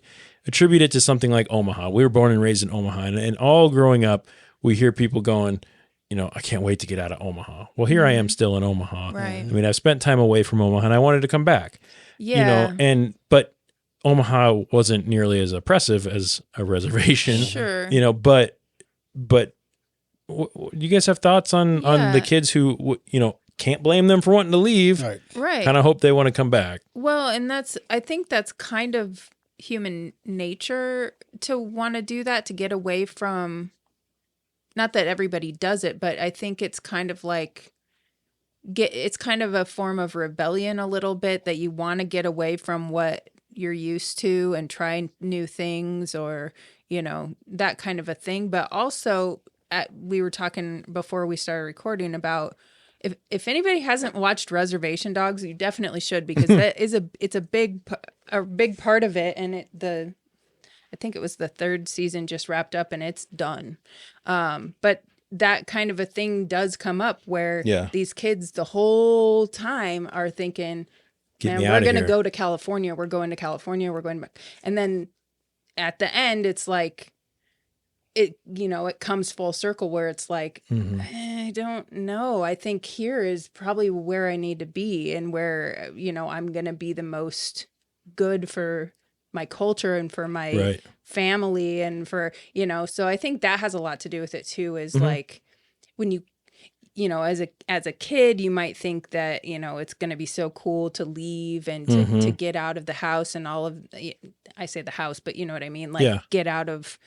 attribute it to something like Omaha. We were born and raised in Omaha, and all growing up, we hear people going, you know, I can't wait to get out of Omaha. Well, here I am still in Omaha. Right. I mean, I've spent time away from Omaha, and I wanted to come back. Yeah. You know, but Omaha wasn't nearly as oppressive as a reservation. Sure. You know, but do you guys have thoughts on the kids who, you know, can't blame them for wanting to leave. Right. Kind of hope they want to come back. Well, and I think that's kind of human nature to want to do that, to get away from, not that everybody does it, but I think it's kind of like, it's kind of a form of rebellion a little bit, that you want to get away from what you're used to and try new things, or, you know, that kind of a thing. But also, we were talking before we started recording about, if anybody hasn't watched Reservation Dogs, you definitely should, because it's a big part of it. And I think it was the 3rd season just wrapped up and it's done. But that kind of a thing does come up where these kids the whole time are thinking, man, we're going to go to California. We're going to California. We're going back. And then at the end, it's like, it comes full circle where it's like, I don't know. I think here is probably where I need to be, and where, you know, I'm going to be the most good for my culture and for my family and for, you know, so I think that has a lot to do with it too, is like when you know, as a kid, you might think that, you know, it's going to be so cool to leave and to get out of the house and all of, I say the house, but you know what I mean? Like get out of,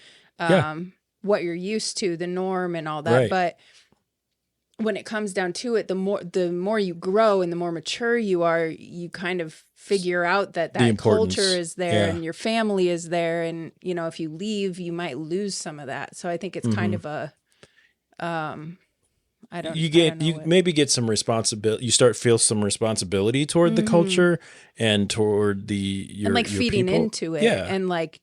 what you're used to, the norm and all that. Right. But when it comes down to it, the more you grow and the more mature you are, you kind of figure out that culture is there and your family is there. And, you know, if you leave, you might lose some of that. So I think it's kind of a, you maybe get some responsibility. You start feel some responsibility toward the culture and toward your feeding people. into it and like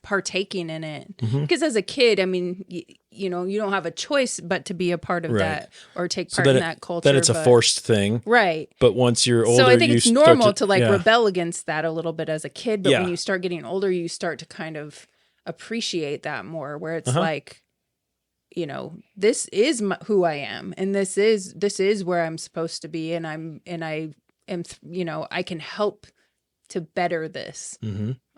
partaking in it. Because as a kid, I mean, you know, you don't have a choice but to be a part of that or take part in that culture. Then it's a forced thing. Right. But once you're older, so I think it's normal to like yeah. rebel against that a little bit as a kid. But when you start getting older, you start to kind of appreciate that more, where it's like, you know, this is who I am, and this is where I'm supposed to be, and I am, you know, I can help to better this.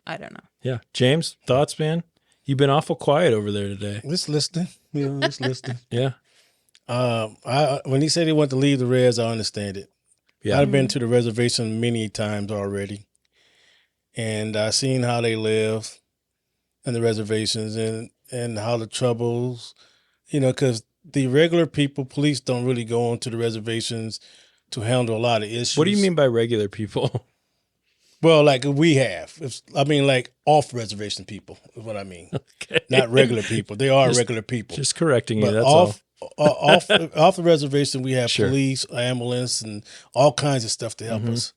I don't know. Yeah. James, thoughts, man? You've been awful quiet over there today. Just listening. You know, just listening. Yeah. When he said he wanted to leave the res, I understand it. Yeah. I've been to the reservation many times already, and I've seen how they live in the reservations and how the troubles, you know, because the regular people, police don't really go onto the reservations to handle a lot of issues. What do you mean by regular people? Well, like we have. Like off reservation people is what I mean. Okay. Not regular people. They are regular people. Just correcting you. But That's off the reservation, we have police, ambulance, and all kinds of stuff to help us.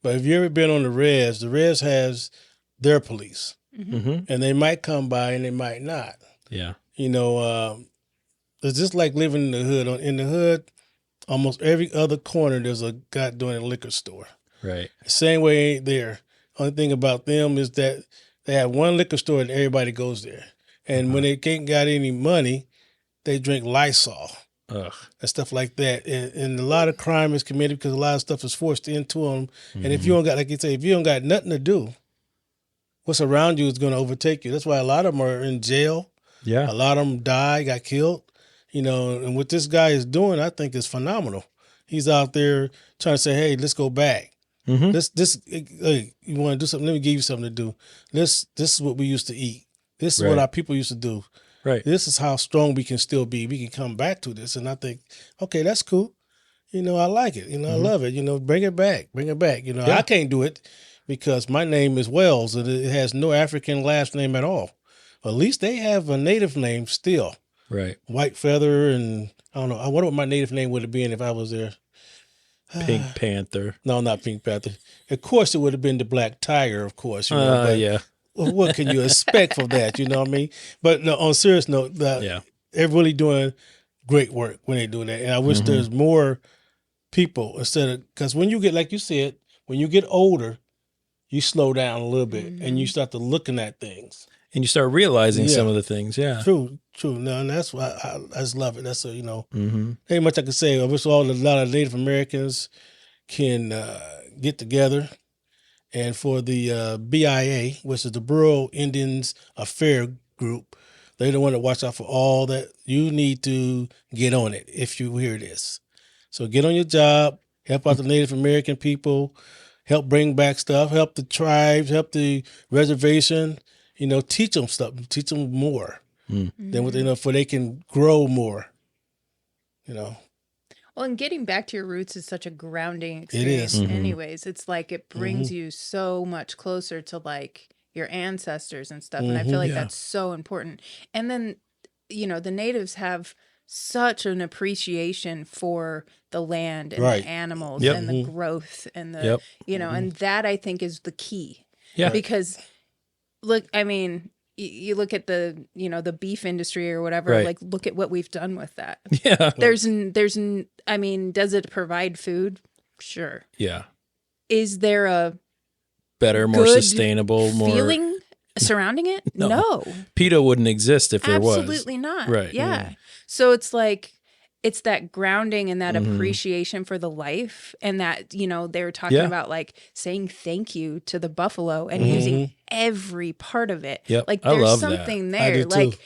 But if you ever been on the res has their police, and they might come by and they might not. Yeah. You know, It's just like living in the hood. In the hood, almost every other corner, there's a guy doing a liquor store. Right. The same way ain't there. Only thing about them is that they have one liquor store and everybody goes there. And when they can't got any money, they drink Lysol. Ugh. And stuff like that. And a lot of crime is committed because a lot of stuff is forced into them. And if you don't got, like you say, if you don't got nothing to do, what's around you is going to overtake you. That's why a lot of them are in jail. Yeah. A lot of them got killed. You know, and what this guy is doing, I think is phenomenal. He's out there trying to say, hey, let's go back. Hey, you want to do something? Let me give you something to do. This is what we used to eat. This is what our people used to do. Right. This is how strong we can still be. We can come back to this. And I think, okay, that's cool. You know, I like it. You know, I love it. You know, bring it back. Bring it back. You know, I can't do it because my name is Wells and it has no African last name at all. At least they have a native name still. Right. White Feather and I don't know. I wonder what my native name would have been if I was there. Pink Panther. No, not Pink Panther. Of course, it would have been the Black Tiger, of course. You know, but Yeah. what can you expect from that? You know what I mean? But no, on a serious note, they're really doing great work when they do that. And I wish there's more people instead of, because when you get, like you said, when you get older, you slow down a little bit and you start to looking at things. And you start realizing some of the things. Yeah. True. No, and that's why I just love it. That's you know, ain't much I can say. I wish a lot of Native Americans can get together, and for the BIA, which is the Bureau Indians Affair Group, they're the one that watch out for all that. You need to get on it if you hear this. So get on your job, help out the Native American people, help bring back stuff, help the tribes, help the reservation. You know, teach them stuff, teach them more than what they know, for they can grow more. You know. Well, and getting back to your roots is such a grounding experience. It is. Anyways, it's like it brings you so much closer to like your ancestors and stuff, and I feel like that's so important. And then, you know, the natives have such an appreciation for the land and the animals and the growth and the you know, and that I think is the key. Yeah, because. Look, I mean, you look at the, you know, the beef industry or whatever, like look at what we've done with that. Yeah. I mean, does it provide food? Sure. Yeah. Is there a better, more sustainable, more feeling surrounding it? No. PETA wouldn't exist if there was. Absolutely not. Right. Yeah. So it's like, it's that grounding and that appreciation for the life, and that, you know, they were talking about like saying thank you to the buffalo and using every part of it. Yep. Like I there's love something that. there. I do like, too.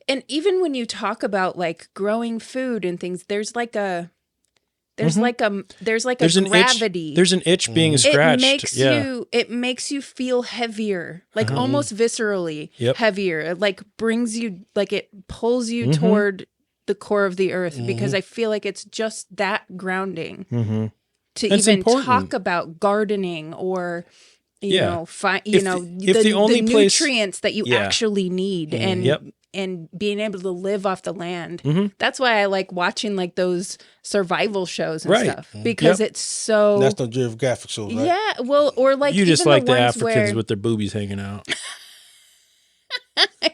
and even when you talk about like growing food and things, there's like a gravity. There's an itch being scratched. It makes you feel heavier, like almost viscerally heavier. It like brings you, like it pulls you toward the core of the earth, because I feel like it's just that grounding to It's even important. talk about gardening or you know, if the only place, nutrients that you actually need and being able to live off the land. That's why I like watching like those survival shows and stuff, because it's so National Geographic shows, right? Yeah, well, or like you just even like the ones Africans where, with their boobies hanging out.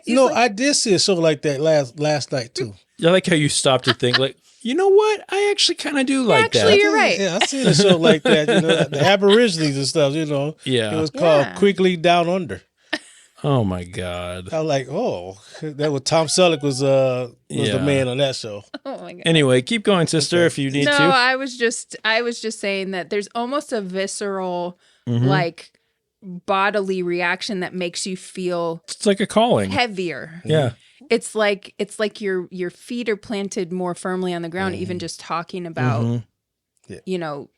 No, I did see a show like that last night too. I like how you stopped to think, like, you know what? I actually kind of do like Actually, that. you're right. Yeah, I seen a show like that. You know, the Aborigines and stuff. You know, Yeah. it was called Quickly Down Under. Oh my God. I was like, oh, that was Tom Selleck was the man on that show. Oh my god. Anyway, keep going, sister, if you need No, to. I was just saying that there's almost a visceral like bodily reaction that makes you feel It's like a calling. heavier. Yeah. It's like your feet are planted more firmly on the ground, even just talking about you know,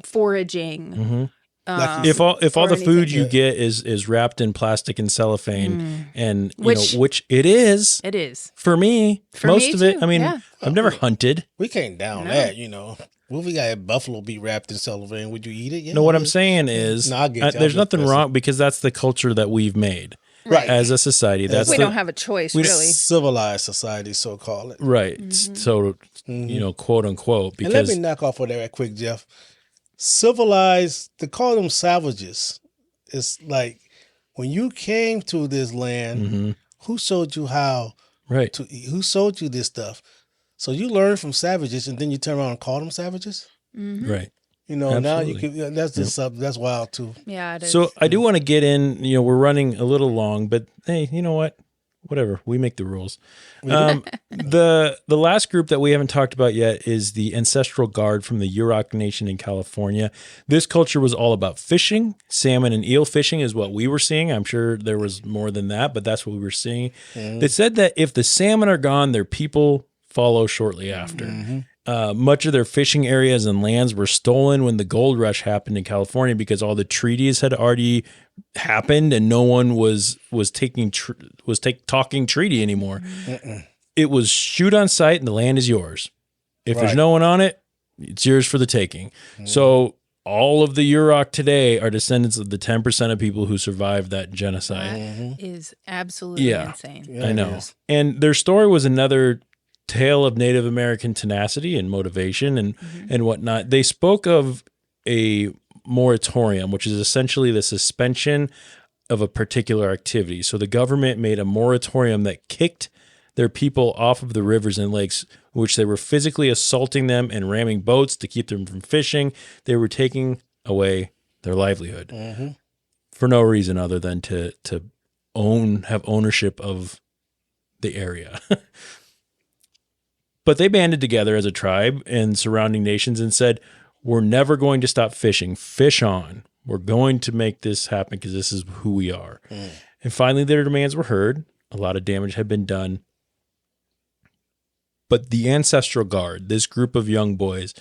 foraging. If all the anything. food you get is wrapped in plastic and cellophane, and Which it is it is. for me, For most me of it. too, I mean, yeah. I've never hunted. We can't down that, you know. Well, we got a buffalo be wrapped in cellophane. Would you eat it? Yeah, No, what I'm saying is, No, I get you. there's I'm nothing just wrong, because that's the culture that we've made Right. as a society. That's We the, don't have a choice, we- really. Civilized society, so call it. right. So, you know, quote unquote, And let because me knock off on that right quick, Jeff. Civilized, to call them savages, it's like when you came to this land, who showed you how right. to eat? Who showed you this stuff? So you learn from savages, and then you turn around and call them savages. Right. You know, now you Absolutely. can. That's just that's wild too. Yeah, it is. So I do want to get in, we're running a little long, but hey, you know what? Whatever. We make the rules. The last group that we haven't talked about yet is the Ancestral Guard from the Yurok Nation in California. This culture was all about fishing. Salmon and eel fishing is what we were seeing. I'm sure there was more than that, but that's what we were seeing. They said that if the salmon are gone, their people follow shortly after. Much of their fishing areas and lands were stolen when the gold rush happened in California because all the treaties had already happened and no one was talking treaty anymore. It was shoot on sight and the land is yours. If there's no one on it, it's yours for the taking. So all of the Yurok today are descendants of the 10% of people who survived that genocide. That is absolutely insane. Yeah, I know. And their story was another tale of Native American tenacity and motivation and whatnot. They spoke of a moratorium, which is essentially the suspension of a particular activity. So the government made a moratorium that kicked their people off of the rivers and lakes, which they were physically assaulting them and ramming boats to keep them from fishing. They were taking away their livelihood for no reason other than to have ownership of the area. But they banded together as a tribe and surrounding nations and said, we're never going to stop fishing. Fish on. We're going to make this happen because this is who we are. And finally, their demands were heard. A lot of damage had been done. But the Ancestral Guard, this group of young boys,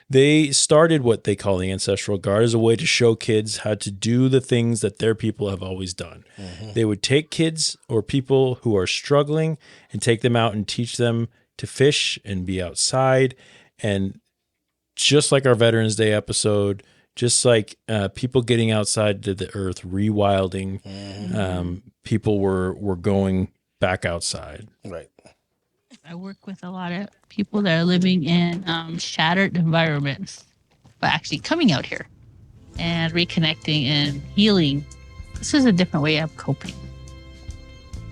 they started what they call the Ancestral Guard as a way to show kids how to do the things that their people have always done. They would take kids or people who are struggling and take them out and teach them to fish and be outside. And just like our Veterans Day episode, just like people getting outside to the earth, rewilding, people were going back outside. Right. I work with a lot of people that are living in shattered environments, but actually coming out here and reconnecting and healing. This is a different way of coping.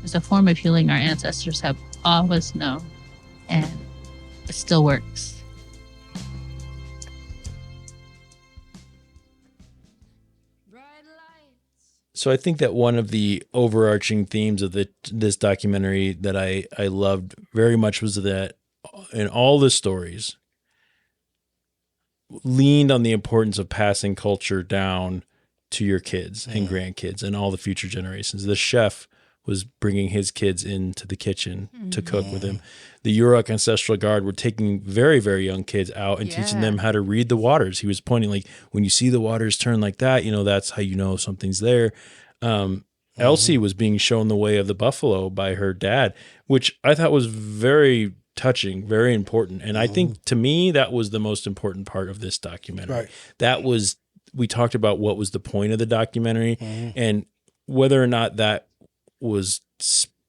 It's a form of healing our ancestors have always known, and it still works. So I think that one of the overarching themes of this documentary that I loved very much was that in all the stories leaned on the importance of passing culture down to your kids and grandkids and all the future generations. The chef was bringing his kids into the kitchen to cook with him. The Yurok Ancestral Guard were taking very, very young kids out and teaching them how to read the waters. He was pointing like, when you see the waters turn like that, that's how you know something's there. Elsie was being shown the way of the buffalo by her dad, which I thought was very touching, very important. And I think to me, that was the most important part of this documentary. Right. That was, we talked about what was the point of the documentary and whether or not that was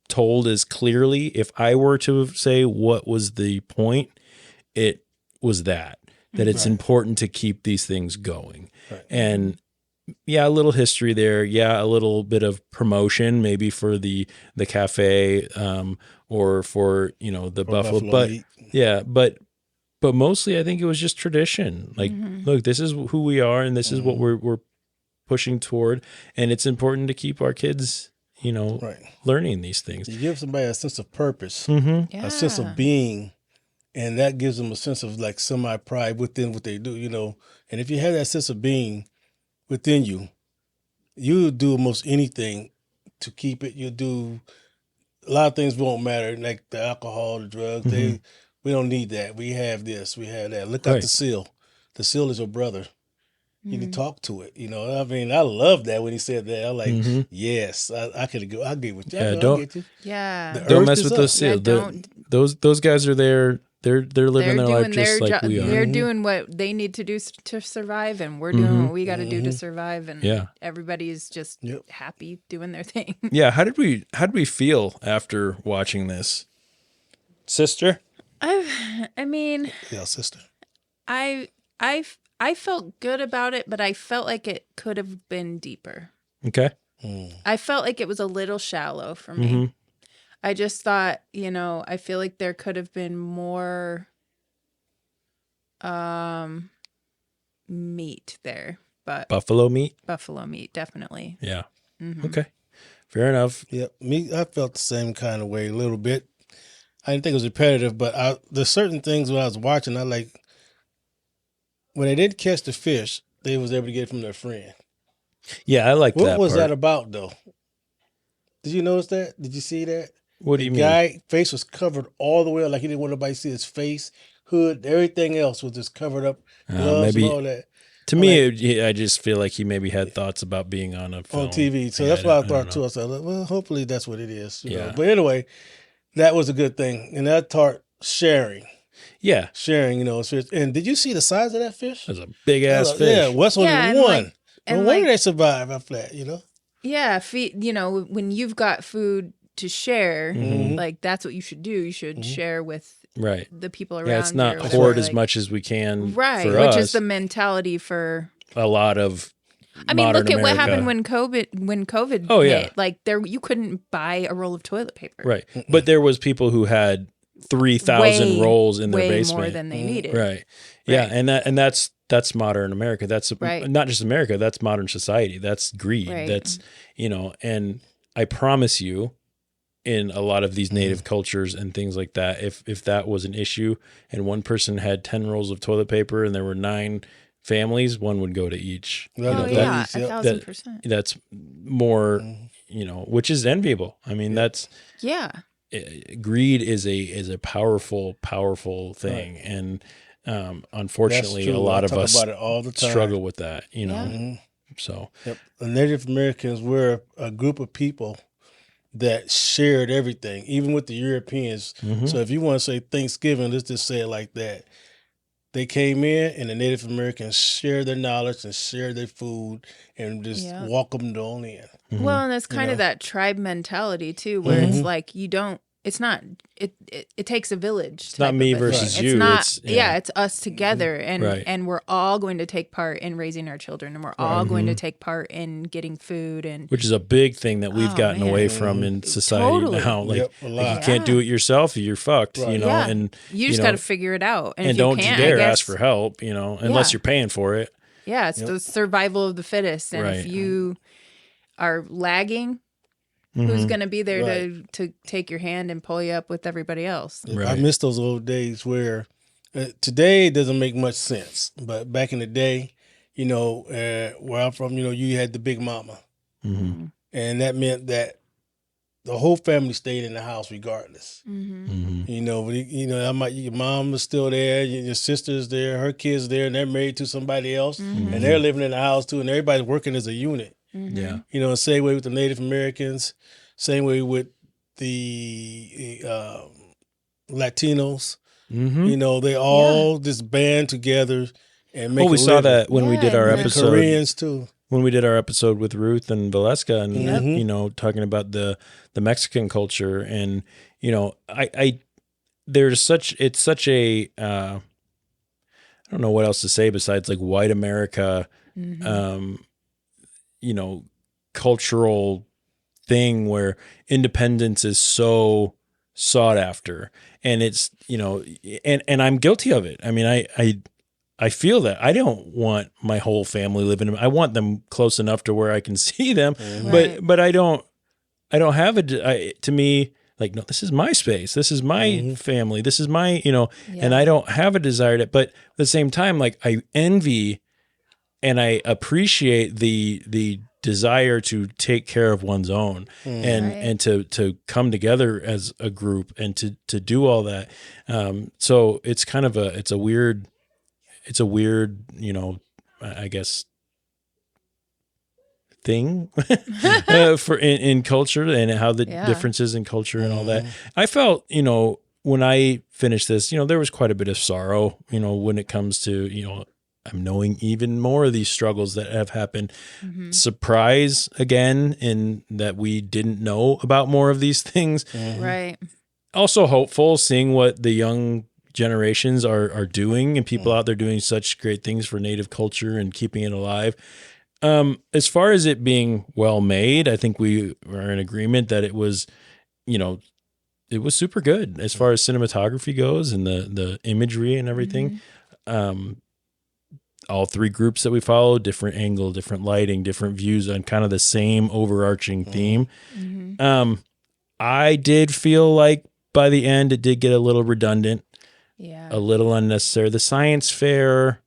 told as clearly. If I were to say what was the point, it was that it's important to keep these things going. Right. And a little history there. A little bit of promotion maybe for the cafe or for, the buffalo. But meat. but mostly I think it was just tradition. Like, look, this is who we are and this is what we're pushing toward. And it's important to keep our kids learning these things. You give somebody a sense of purpose, Yeah. a sense of being, and that gives them a sense of like semi-pride within what they do, And if you have that sense of being within you, you do almost anything to keep it. You do a lot of things won't matter, like the alcohol, the drugs. We don't need that. We have this, we have that. Look out the seal. The seal is your brother. You can talk to it, I mean, I love that when he said that. I'm like, yes, I could go. I'll get with you. I'll get you. Yeah. Don't mess with those seals. Those guys are there. They're living their life just like we are. They're doing what they need to do to survive, and we're doing what we got to do to survive. And everybody's just happy doing their thing. Yeah. How did we feel after watching this, sister? I mean, sister. I felt good about it, but I felt like it could have been deeper. Okay. I felt like it was a little shallow for me. I just thought, I feel like there could have been more meat there, but Buffalo meat? buffalo meat, definitely. Yeah. Mhm. Okay. Fair enough. Yep. I felt the same kind of way a little bit. I didn't think it was repetitive, but there's certain things when I was watching, I like, when they didn't catch the fish, they was able to get it from their friend. Yeah, I like that What was part. that about, though? Did you notice that? Did you see that? What do you The mean? guy face was covered all the way up, like he didn't want nobody to see his face, hood, everything else was just covered up, gloves maybe and all that. To me, I just feel like he maybe had thoughts about being on a film. On TV. So Yeah, that's what I don't thought know. too. I said, well, hopefully that's what it is. You know? Yeah. But anyway, that was a good thing. And that taught sharing. Yeah. Sharing, And did you see the size of that fish? It was a big ass fish. Yeah, West only Yeah, one. and No wonder they survive after that, Yeah, when you've got food to share, Mhm. like that's what you should do. You should share with Right. the people around Yeah, it's not you. hoard or, as like- much as we can right, for which us. is the mentality for. A lot of I mean, modern look at what America. happened when COVID Oh, hit. yeah. Like you couldn't buy a roll of toilet paper. Right. But there was people who had 3,000 Way- rolls in their way basement. more than they needed. Right. Yeah, Right. and that's modern America. That's Right. not just America, that's modern society. That's greed. Right. That's, and I promise you in a lot of these native cultures and things like that, if that was an issue and one person had 10 rolls of toilet paper and there were 9 families, one would go to each. Well, Oh that- yeah, yep. 1,000%. That's more, which is enviable. I mean, that's Yeah. greed is a powerful thing, and unfortunately, That's a true. lot I of talk us about it all the time. struggle with that. Yeah. Mhm. So Yep. The Native Americans were a group of people that shared everything, even with the Europeans. Mhm. So if you want to say Thanksgiving, let's just say it like that. They came in and the Native Americans shared their knowledge and shared their food and just Yeah. welcomed on in. Well, and it's kind of that tribe mentality too, where it's like it's not it takes a village. It's not me versus you. It's not It's it's us together, and Right. and we're all going to take part in raising our children, and we're all going to take part in getting food and which is a big thing that we've Oh, gotten man. away from in society Totally. now. Like, Yep, a like lot. you can't do it yourself, you're fucked. Right. yeah, and you just got to figure it out, and, and if you don't can't, you dare I guess, ask for help. Unless Yeah. you're paying for it. Yeah, it's the survival of the fittest, and Right. if you are lagging, Mm-hmm. who's going to be there Right. to take your hand and pull you up with everybody else? Right. I miss those old days where today it doesn't make much sense, but back in the day, where I'm from, you had the big mama, Mm-hmm. and that meant that the whole family stayed in the house regardless. Mm-hmm. Mm-hmm. Your mom was still there, your sister's there, her kids there, and they're married to somebody else, Mm-hmm. and they're living in the house too, and everybody's working as a unit. Yeah. Same way with the Native Americans, same way with the Latinos. Mm-hmm. They all just band together and make. Well, we a saw living. that when we did our Yeah, And the episode. Koreans too. When we did our episode with Ruth and Valeska, and Mhm. talking about the Mexican culture, and I there's such a I don't know what else to say besides like white America, cultural thing where independence is so sought after, and it's and I'm guilty of it. I mean, I feel that I don't want my whole family living. I want them close enough to where I can see them, Right. but I don't have to me, like, no, this is my space. This is my family. This is my, and I don't have a desire to, but at the same time, like, I envy and I appreciate the desire to take care of one's own and to come together as a group and to do all that. So it's kind of it's a weird, I guess, thing for in culture and how the differences in culture and all that. I felt, when I finished this, there was quite a bit of sorrow, when it comes to, I'm knowing even more of these struggles that have happened. Surprise again, in that we didn't know about more of these things. Right. Also hopeful, seeing what the young generations are doing, and people out there doing such great things for Native culture and keeping it alive. As far as it being well made, I think we are in agreement that it was, it was super good as far as cinematography goes and the imagery and everything. All three groups that we follow, different angle, different lighting, different views on kind of the same overarching theme. I did feel like by the end, it did get a little redundant, a little unnecessary. The science fair,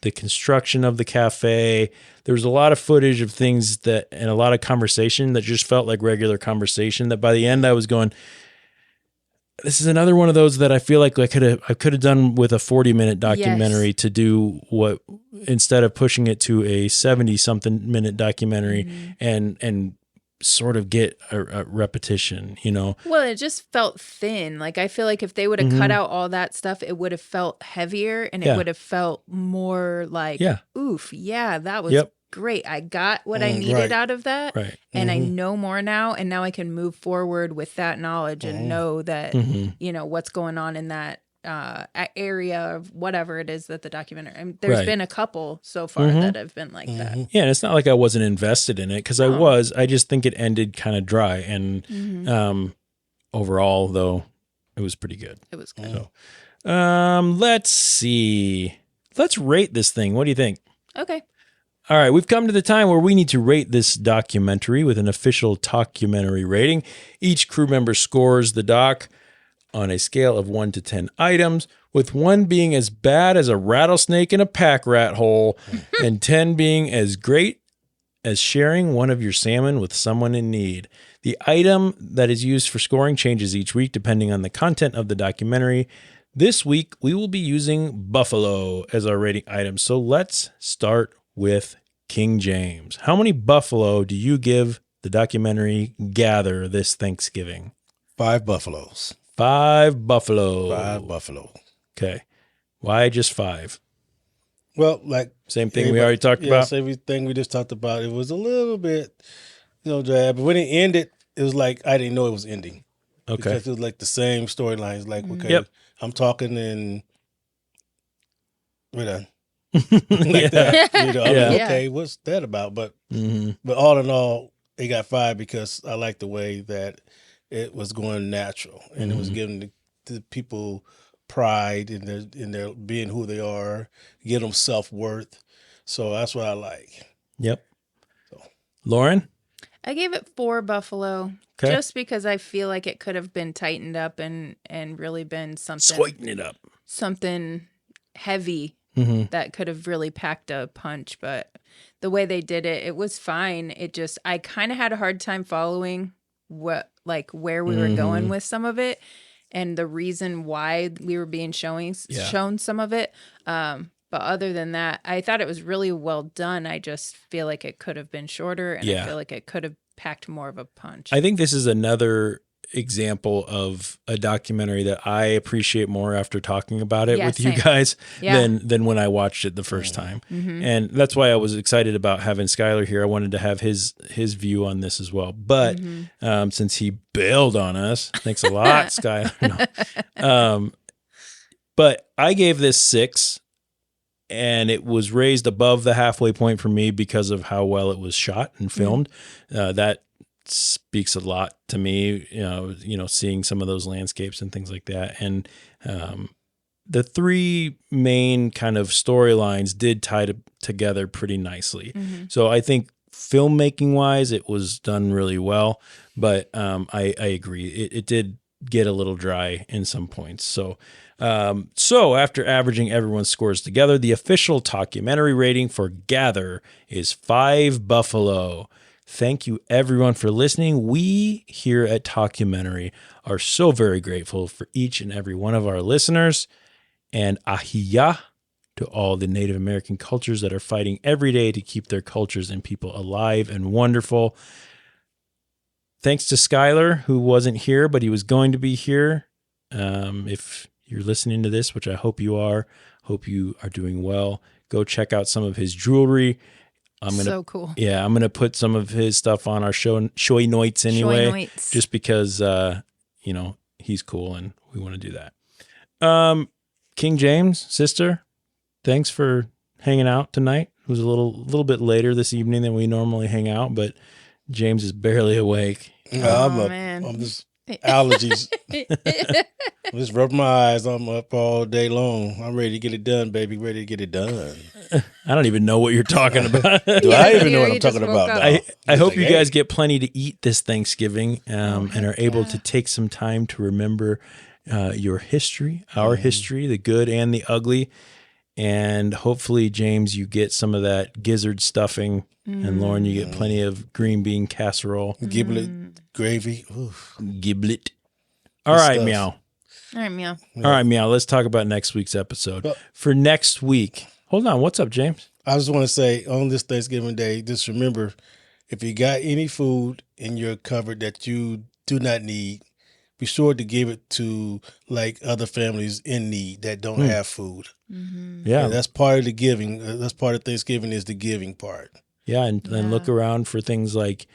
the construction of the cafe, there was a lot of footage of things that, and a lot of conversation that just felt like regular conversation that by the end I was going, this is another one of those that I feel like I could have done with a 40-minute documentary to do what, instead of pushing it to a 70-something minute documentary and sort of get a repetition, you know? Well, it just felt thin. Like, I feel like if they would have cut out all that stuff, it would have felt heavier and it would have felt more like, oof, that was great. I got what I needed out of that. Right. And I know more now. And now I can move forward with that knowledge and know that, you know, what's going on in that area of whatever it is that the documentary, I mean, there's been a couple so far that have been like that. Yeah. And it's not like I wasn't invested in it because I just think it ended kind of dry. And overall, though, it was pretty good. It was good. So, let's see. Let's rate this thing. What do you think? Okay. All right, we've come to the time where we need to rate this documentary with an official Talkumentary rating. Each crew member scores the doc on a scale of 1 to 10 items, with 1 being as bad as a rattlesnake in a pack rat hole, and 10 being as great as sharing one of your salmon with someone in need. The item that is used for scoring changes each week depending on the content of the documentary. This week, we will be using buffalo as our rating item. So let's start with King James. How many buffalo do you give the documentary Gather this Thanksgiving? 5 buffaloes. 5 buffalo. 5 buffalo. Okay. Why just 5? Well, like same thing we already talked about. Same thing we just talked about. It was a little bit, dry, but when it ended, it was like I didn't know it was ending. Okay. Because it was like the same storylines. Like, okay, I'm talking and we're done. Like that. I'm like, okay, what's that about? But but all in all, it got 5 because I like the way that it was going natural and it was giving the people pride in their being who they are, give them self-worth. So that's what I like. Yep. So. Lauren? I gave it 4 buffalo. Okay. Just because I feel like it could have been tightened up and really been something. Sweeten it up. Something heavy that could have really packed a punch. But the way they did it, it was fine. I kind of had a hard time following where we were going with some of it and the reason why we were being shown some of it. But other than that, I thought it was really well done. I just feel like it could have been shorter and I feel like it could have packed more of a punch. I think this is another example of a documentary that I appreciate more after talking about it with you guys than when I watched it the first time. And that's why I was excited about having Skylar here. I wanted to have his view on this as well. But since he bailed on us, thanks a lot, Skylar. No. But I gave this 6 and it was raised above the halfway point for me because of how well it was shot and filmed. That speaks a lot to me, seeing some of those landscapes and things like that. And the 3 main kind of storylines did tie together pretty nicely. So I think filmmaking wise, it was done really well, but I agree. It did get a little dry in some points. So after averaging everyone's scores together, the official Talkumentary rating for Gather is 5 buffalo. Thank you, everyone, for listening. We here at Talkumentary are so very grateful for each and every one of our listeners. And ahiya to all the Native American cultures that are fighting every day to keep their cultures and people alive and wonderful. Thanks to Skylar, who wasn't here, but he was going to be here. If you're listening to this, which I hope you are doing well, go check out some of his jewelry. So cool. Yeah, I'm going to put some of his stuff on our showy noits anyway, just because, he's cool and we want to do that. King James, sister, thanks for hanging out tonight. It was a little bit later this evening than we normally hang out, but James is barely awake. Man. I'm just allergies. Just rub my eyes. I'm up all day long. I'm ready to get it done, baby. Ready to get it done. I don't even know what you're talking about. Do I even know what I'm talking about? I hope you guys get plenty to eat this Thanksgiving and are able to take some time to remember your history, our history, the good and the ugly. And hopefully, James, you get some of that gizzard stuffing. And Lauren, you get plenty of green bean casserole. Giblet gravy. Oof. Giblet. All right, Meow. All right, Meow. All right, Meow. Let's talk about next week's episode. For next week, hold on. What's up, James? I just want to say on this Thanksgiving Day, just remember, if you got any food in your cupboard that you do not need, be sure to give it to like other families in need that don't have food. Yeah, that's part of the giving. That's part of Thanksgiving is the giving part. Yeah, and look around for things like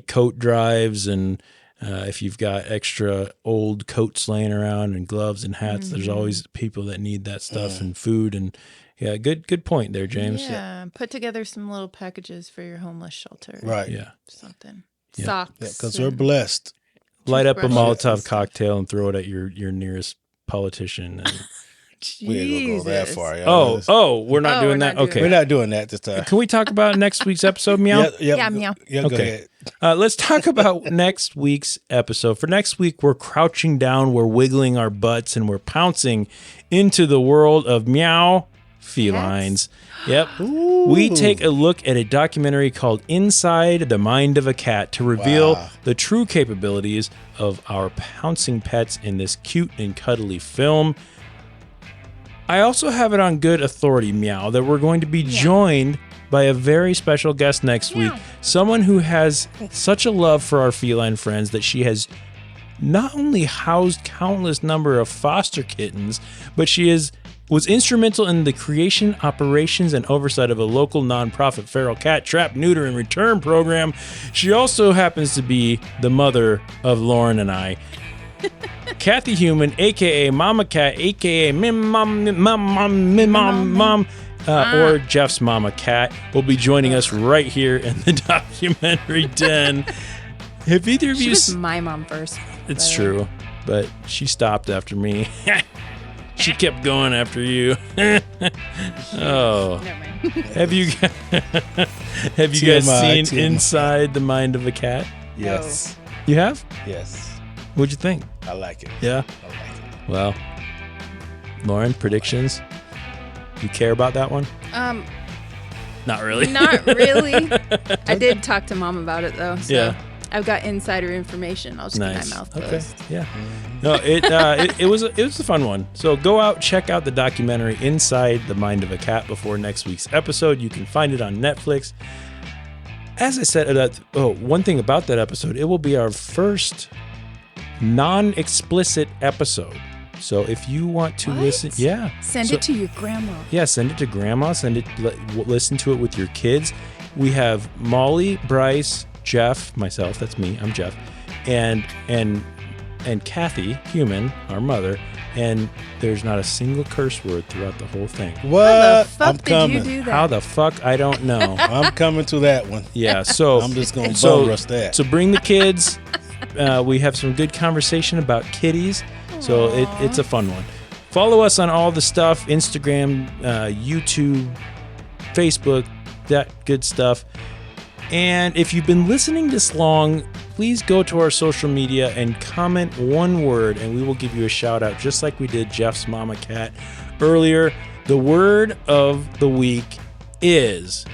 coat drives, and if you've got extra old coats laying around and gloves and hats, there's always people that need that stuff and food. And yeah, good point there, James. Yeah, put together some little packages for your homeless shelter. Right. Yeah. Something. Yeah. Socks. Yeah, because we're blessed. Light up a Molotov cocktail and throw it at your nearest politician. And we ain't gonna go that far. Y'all. We're not doing that? Okay. We're not doing that this time. Can we talk about next week's episode, Meow? Yeah, Meow. Yeah, go ahead. Let's talk about next week's episode. For next week, we're crouching down, we're wiggling our butts, and we're pouncing into the world of Meow felines. Yep. Ooh. We take a look at a documentary called Inside the Mind of a Cat to reveal the true capabilities of our pouncing pets in this cute and cuddly film. I also have it on good authority, Meow, that we're going to be joined by a very special guest next week. Someone who has such a love for our feline friends that she has not only housed countless number of foster kittens, but she was instrumental in the creation, operations, and oversight of a local nonprofit feral cat trap, neuter, and return program. She also happens to be the mother of Lauren and I. Kathy Human, a.k.a. Mama Cat, a.k.a. Mom, or Jeff's Mama Cat, will be joining us right here in the documentary den. Have either of you... She was my mom first. It's true, but she stopped after me. She kept going after you. Oh. Have you guys seen Inside the Mind of a Cat? Yes. You have? Yes. What'd you think? I like it. Yeah? I like it. Well, Lauren, predictions? You care about that one? Not really. Not really. I did talk to Mom about it, though. So Yeah. I've got insider information. I'll just keep my mouth closed. Yeah. No, it was a fun one. So go out, check out the documentary Inside the Mind of a Cat before next week's episode. You can find it on Netflix. As I said, one thing about that episode, it will be our first non-explicit episode. So if you want to listen, Send it to your grandma. Yeah, send it to grandma. Listen to it with your kids. We have Molly, Bryce, Jeff, myself, that's me, I'm Jeff, and Kathy, Human, our mother, and there's not a single curse word throughout the whole thing. What? How the fuck I'm coming. you do that? How the fuck? I don't know. I'm coming to that one. Yeah, so I'm just going to bum rush that. So bring the kids. We have some good conversation about kitties, so it's a fun one. Follow us on all the stuff, Instagram, YouTube, Facebook, that good stuff. And if you've been listening this long, please go to our social media and comment one word, and we will give you a shout out, just like we did Jeff's Mama Cat earlier. The word of the week is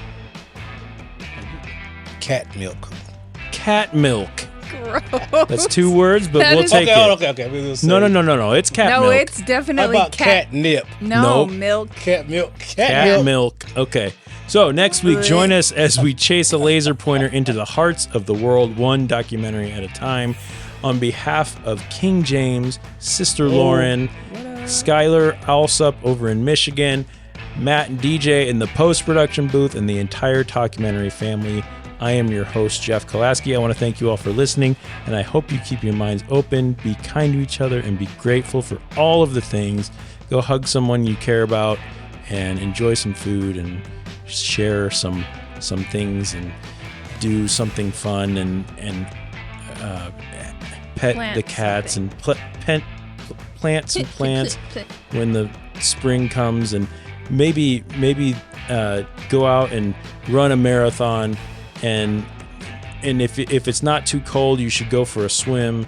cat milk. Cat milk. Gross. That's 2 words, but we'll take it. Okay. No. It's cat milk. No, it's definitely How about catnip? No, Nope. milk. Cat milk. Cat milk. Okay. So next week, join us as we chase a laser pointer into the hearts of the world, one documentary at a time. On behalf of King James, Sister Lauren, Skylar Alsup over in Michigan, Matt and DJ in the post-production booth, and the entire documentary family, I am your host, Jeff Kolaski. I want to thank you all for listening, and I hope you keep your minds open, be kind to each other, and be grateful for all of the things. Go hug someone you care about, and enjoy some food, and share some things, and do something fun, and pet Plant the cats something. and plant some plants when the spring comes, and maybe go out and run a marathon, and if it's not too cold, you should go for a swim.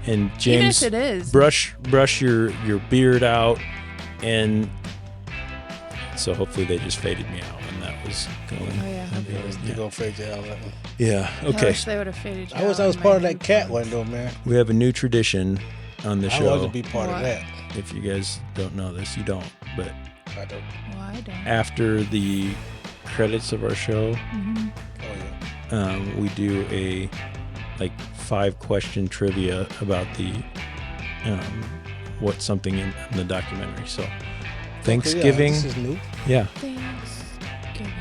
And James, even if it is, brush your beard out, and so hopefully they just faded me out when that was going. Oh yeah. They're gonna fade you out. Yeah. I Okay. wish they would have faded you I was out part of when that cat one though, man. We have a new tradition on the I show. want to be part What? of that. If you guys don't know this, you don't. But I don't. Well, I don't. after the credits of our show, Mhm. Oh yeah. we do a 5-question trivia about the what's something in the documentary. So Thanksgiving, Okay, yeah, this is new. yeah. Thanksgiving.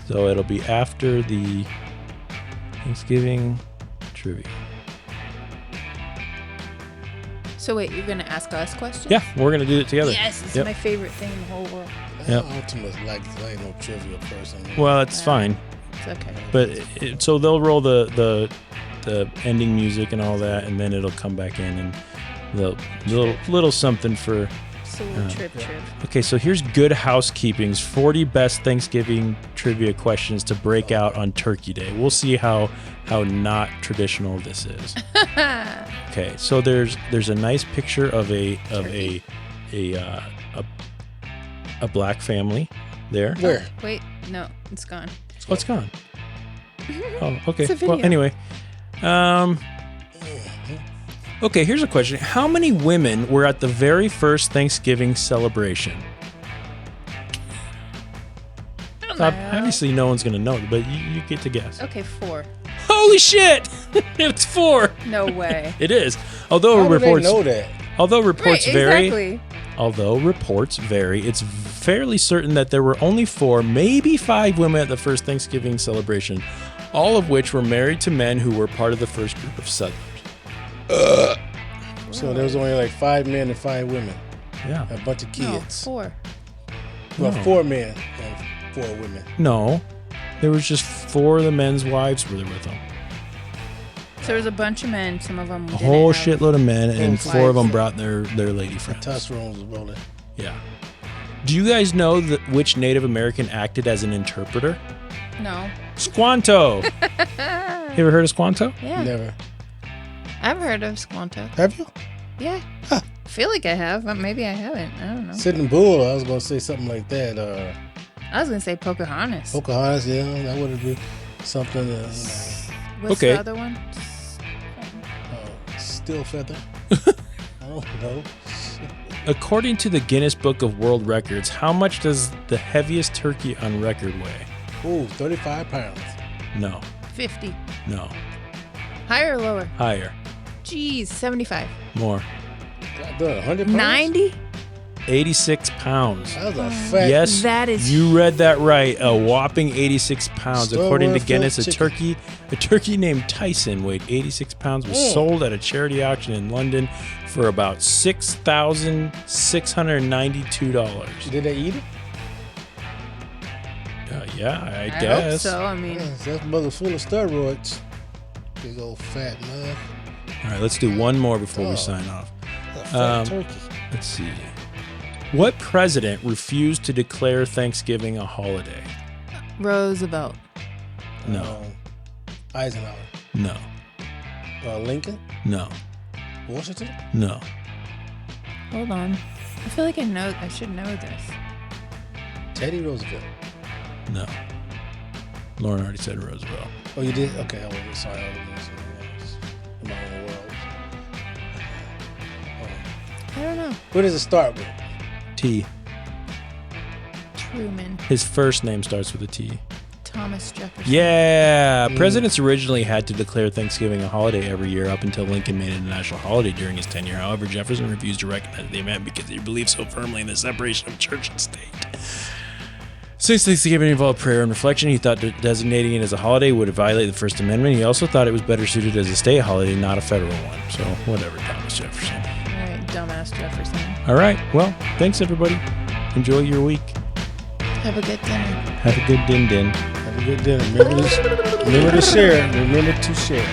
So it'll be after the Thanksgiving trivia. So wait, you're gonna ask us questions? Yeah, we're gonna do it together. Yes, it's Yep. my favorite thing in the whole world. Yep. I ultimately like I ain't no trivia person. Well, it's fine, It's okay. but so they'll roll the ending music and all that, and then it'll come back in and the little something for. So we'll trip. Okay, so here's Good Housekeeping's 40 best Thanksgiving trivia questions to break out on Turkey Day. We'll see how not traditional this is. Okay, so there's a nice picture of a black family there. Where? Wait, no, it's gone. Oh, it's gone. Oh, okay. It's a video. Well, anyway. Okay, here's a question. How many women were at the very first Thanksgiving celebration? Obviously, no one's going to know, but you get to guess. Okay, 4. Holy shit! It's 4. No way. It is. Although How do they reports know that? although reports Right, vary, exactly. although reports vary, it's fairly certain that there were only 4, maybe 5 women at the first Thanksgiving celebration, all of which were married to men who were part of the first group of settlers. So there was only like 5 men and 5 women. Yeah. A bunch of No, kids. 4. Well, No. 4 men and 4 women. No, there was just 4 of the men's wives were there with them. So there was a bunch of men. Some of them. A whole shitload of men, and Oh, 4 of them wives. brought their lady friends. Testosterone was rolling. Yeah. Do you guys know which Native American acted as an interpreter? No. Squanto. You ever heard of Squanto? Yeah. Never. I've heard of Squanto. Have you? Yeah. I feel like I have, but maybe I haven't. I don't know. Sitting Bull, I was going to say something like that. I was gonna say Pocahontas. Pocahontas, yeah, that would have been something, What's Okay. the other one? Still Feather. I don't know. According to the Guinness Book of World Records, how much does the heaviest turkey on record weigh? Ooh, 35 pounds. No. 50. No. Higher or lower? Higher. Jeez, 75. More. God done, 100 pounds? 90? 86 pounds. That was a fat. Yes, That is you read that right. A whopping 86 pounds. Store According to bought Guinness, a chicken. turkey named Tyson weighed 86 pounds, was sold at a charity auction in London for about $6,692. Did they eat it? Yeah, I I guess. hope so. I mean, Yes, that mother full of steroids. Big old fat mug. All right, let's do one more before we Oh. sign off. A fat turkey. Let's see. What president refused to declare Thanksgiving a holiday? Roosevelt. No. Eisenhower. No. Lincoln. No. Washington. No. Hold on. I feel like I should know this. Teddy Roosevelt. No. Lauren already said Roosevelt. Oh, you did? Okay, I wasn't sorry. I was doing something else in my own world. I don't know. What does it start with? T. Truman. His first name starts with a T. Thomas Jefferson. Yeah. Presidents originally had to declare Thanksgiving a holiday every year up until Lincoln made it a national holiday during his tenure. However, Jefferson refused to recognize the event because he believed so firmly in the separation of church and state. Since Thanksgiving involved prayer and reflection, he thought that designating it as a holiday would violate the First Amendment. He also thought it was better suited as a state holiday, not a federal one. So, whatever, Thomas Jefferson. All right, dumbass Jefferson. All right. Well, thanks, everybody. Enjoy your week. Have a good dinner. Have a good din-din. Have a good dinner. Remember to share. Remember to share.